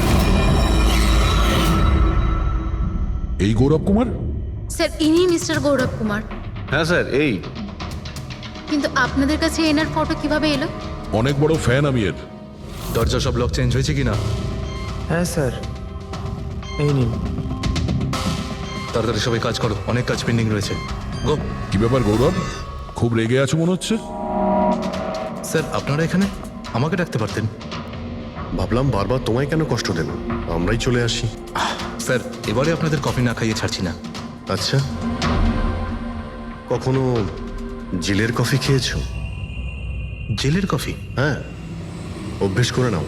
Speaker 1: এই গৌরব কুমার?
Speaker 10: স্যার ইনি মিস্টার গৌরব কুমার।
Speaker 6: হ্যাঁ স্যার, এই।
Speaker 10: কিন্তু আপনাদের কাছে এনার ফটো কিভাবে এলো?
Speaker 1: অনেক বড় ফ্যান আমি এর।
Speaker 9: দরজা সব লক চেঞ্জ হয়েছে কিনা?
Speaker 2: হ্যাঁ স্যার, এই নিন।
Speaker 9: তাড়াতাড়ি সবাই কাজ করো, অনেক কাজ পেন্ডিং রয়েছে। গো।
Speaker 1: কি ব্যাপার গৌরব, খুব রেগে আছো মনে হচ্ছে?
Speaker 9: স্যার আপনারা এখানে? আমাকে ডাকতে পারতেন।
Speaker 6: ভাবলাম বারবার তোমায় কেন কষ্ট দেব, আমরাই চলে আসি।
Speaker 9: স্যার এবারে আপনাদের কফি না খাইয়ে ছাড়ছি না।
Speaker 6: আচ্ছা, কখনো জেলের কফি খেয়েছো?
Speaker 9: জেলের কফি?
Speaker 6: হ্যাঁ, অভ্যেস করে নাও,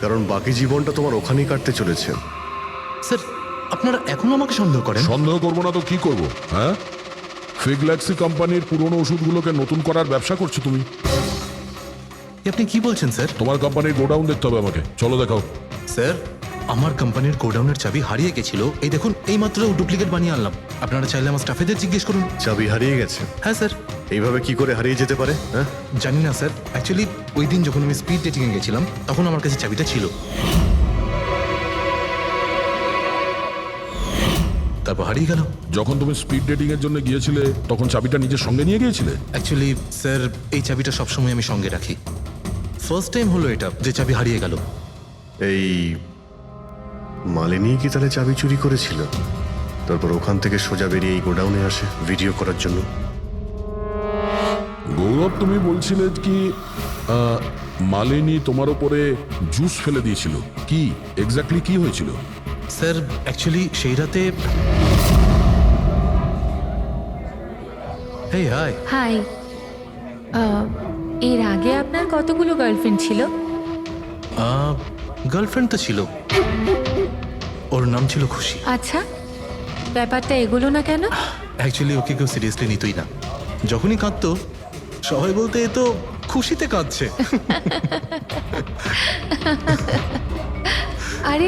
Speaker 6: কারণ বাকি জীবনটা তোমার ওখানেই কাটতে চলেছে।
Speaker 9: স্যার আপনারা এখনো আমাকে সন্দেহ করেন?
Speaker 1: সন্দেহ করবো না তো কি করব, হ্যাঁ? ফিগল্যাক্সি কোম্পানির পুরনো ওষুধগুলোকে নতুন করার ব্যবসা করছো তুমি।
Speaker 9: আপনি কি বলছেন স্যার?
Speaker 1: তোমার কোম্পানির গোডাউন দেখতে হবে আমাকে, চলো দেখাও।
Speaker 9: স্যার আমার কোম্পানির গোডাউনের চাবি হারিয়ে গেছিল, এই দেখুন এই মাত্র ডুপ্লিকেট বানিয়ে আনলাম। আপনারা চাইলে আমার স্টাফেদের জিজ্ঞেস করুন।
Speaker 6: চাবি হারিয়ে গেছে?
Speaker 9: হ্যাঁ স্যার।
Speaker 6: এইভাবে কি করে হারিয়ে যেতে পারে? হ্যাঁ
Speaker 9: জানি না স্যার, অ্যাকচুয়ালি ওই দিন যখন আমি স্পিড ডেটিংয়ে গেছিলাম তখন আমার কাছে চাবিটা ছিল। তারপর হারিয়ে গেল।
Speaker 1: যখন তুমি স্পিড ডেটিং এর জন্য গিয়েছিলে তখন চাবিটা নিজের সঙ্গে নিয়ে গিয়েছিলে?
Speaker 9: অ্যাকচুয়ালি স্যার এই চাবিটা সবসময় আমি সঙ্গে রাখি। ফার্স্ট টাইম হলো এটা যে চাবি হারিয়ে গেল।
Speaker 6: এই মালিনী কি তাহলে চাবি চুরি করেছিল, তারপর ওখান থেকে সোজা বেরিয়ে এই গোডাউনে আসে ভিডিও করার জন্য?
Speaker 1: গৌরব তুমি বলছিলে কি মালিনী তোমার উপরে জুস ফেলে দিয়েছিল, কি এক্স্যাক্টলি কি হয়েছিল?
Speaker 9: স্যার অ্যাকচুয়ালি সেই রাতে হেই হাই।
Speaker 12: হাই। এর আগে আপনার কতগুলো গার্লফ্রেন্ড ছিল?
Speaker 9: গার্লফ্রেন্ড তো ছিল, ওর নাম ছিল খুশি।
Speaker 12: আচ্ছা, ব্যাপারটা এগুলো না কেন?
Speaker 9: অ্যাকচুয়ালি ওকে কেউ সিরিয়াসলি নিতই না। যখনই কাঁদতো সবাই বলতে এ তো খুশিতে কাঁদছে।
Speaker 12: আরে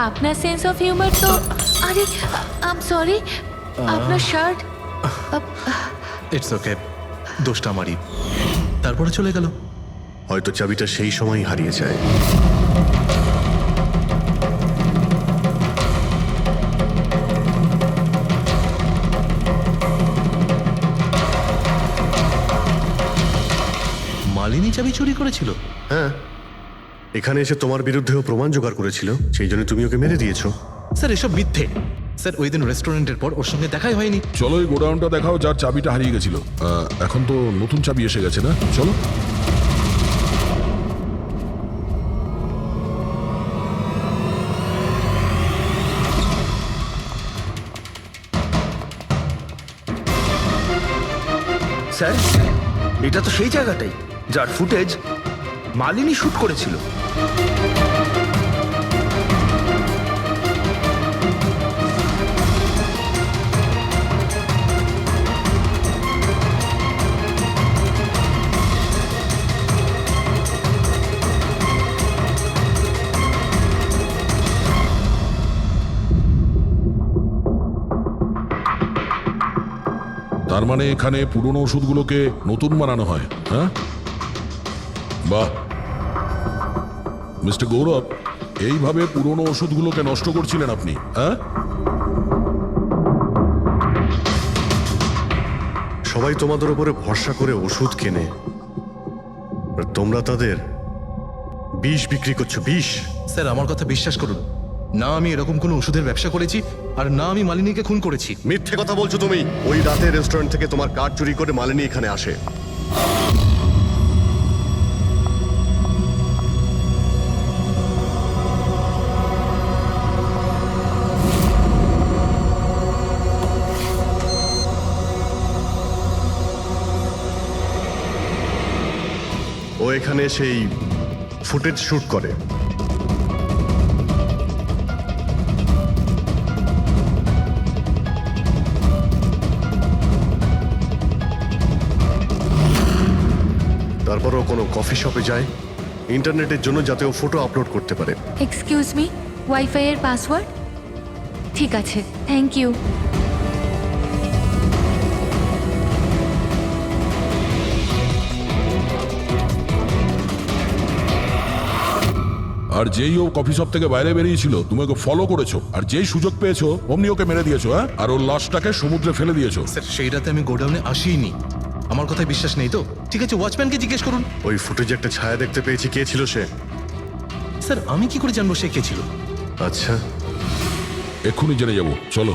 Speaker 12: আপনার সেন্স অফ হিউমার তো, আরে আই এম সরি, আপনার শার্ট।
Speaker 9: ইটস ওকে, দোষটা আমারই। তারপরে চলে গেল।
Speaker 6: হয়তো চাবিটা সেই সময় হারিয়ে যায়।
Speaker 9: মালিনী চাবি চুরি করেছিল?
Speaker 6: হ্যাঁ, এখানে এসে তোমার বিরুদ্ধেও প্রমাণ জোগাড় করেছিল, সেই জন্য তুমি ওকে মেরে দিয়েছো।
Speaker 9: স্যার এসব মিথ্যে। স্যার ওই দিন রেস্টুরেন্টের পর ওর সঙ্গে দেখাই হয়নি।
Speaker 1: চলো এই গোডাউনটা দেখাও যার চাবিটা হারিয়ে গেছিল। এখন তো নতুন চাবি এসে গেছে না, চলো।
Speaker 14: স্যার এটা তো সেই জায়গাটাই। যার ফুটেজ মালিনী শুট করেছিল।
Speaker 1: তার মানে এখানে পুরনো ওষুধগুলোকে নতুন বানানো হয়, হ্যাঁ? বাহ, মিস্টার গৌরব, এইভাবে পুরনো ওষুধগুলোকে নষ্ট করছিলেন আপনি, হ্যাঁ?
Speaker 6: সবাই তোমাদের উপরে ভরসা করে ওষুধ কেনে, আর তোমরা তাদের বিষ বিক্রি করছো, বিষ।
Speaker 9: স্যার আমার কথা বিশ্বাস করুন, না আমি এরকম কোনো ওষুধের ব্যবসা করেছি আর না আমি মালিনীকে খুন করেছি।
Speaker 6: মিথ্যে কথা বলছো তুমি। ওই রাতে রেস্টুরেন্ট থেকে তোমার কার্ড চুরি করে মালিনী এখানে আসে। ও এখানে সেই ফুটেজ শুট করে। তারপরও কোনো কফি শপে যায় ইন্টারনেটের জন্য, যাতে ও ফটো আপলোড করতে পারে।
Speaker 12: এক্সকিউজ মি, ওয়াইফাই এর পাসওয়ার্ড? ঠিক আছে, থ্যাংক ইউ।
Speaker 1: আর যেই ও কফি শপ থেকে বাইরে বেরিয়েছিল তুমি ওকে ফলো করেছো, আর যেই সুযোগ পেয়েছো অমনি ওকে মেরে দিয়েছো, হ্যাঁ? আর ওর লাশটাকে সমুদ্রে ফেলে দিয়েছো।
Speaker 9: স্যার সেই রাতে আমি গোডাউনে আসিনি, আমার কথায় বিশ্বাস নেই তো? ঠিক আছে, ওয়াচম্যানকে জিজ্ঞেস করুন।
Speaker 6: ওই ফুটেজে একটা ছায়া দেখতে পেয়েছি, কে ছিল সে?
Speaker 9: স্যার আমি কি করে জানবো সে কে ছিল?
Speaker 6: আচ্ছা,
Speaker 1: এক্ষুনি জেনে যাবো, চলো।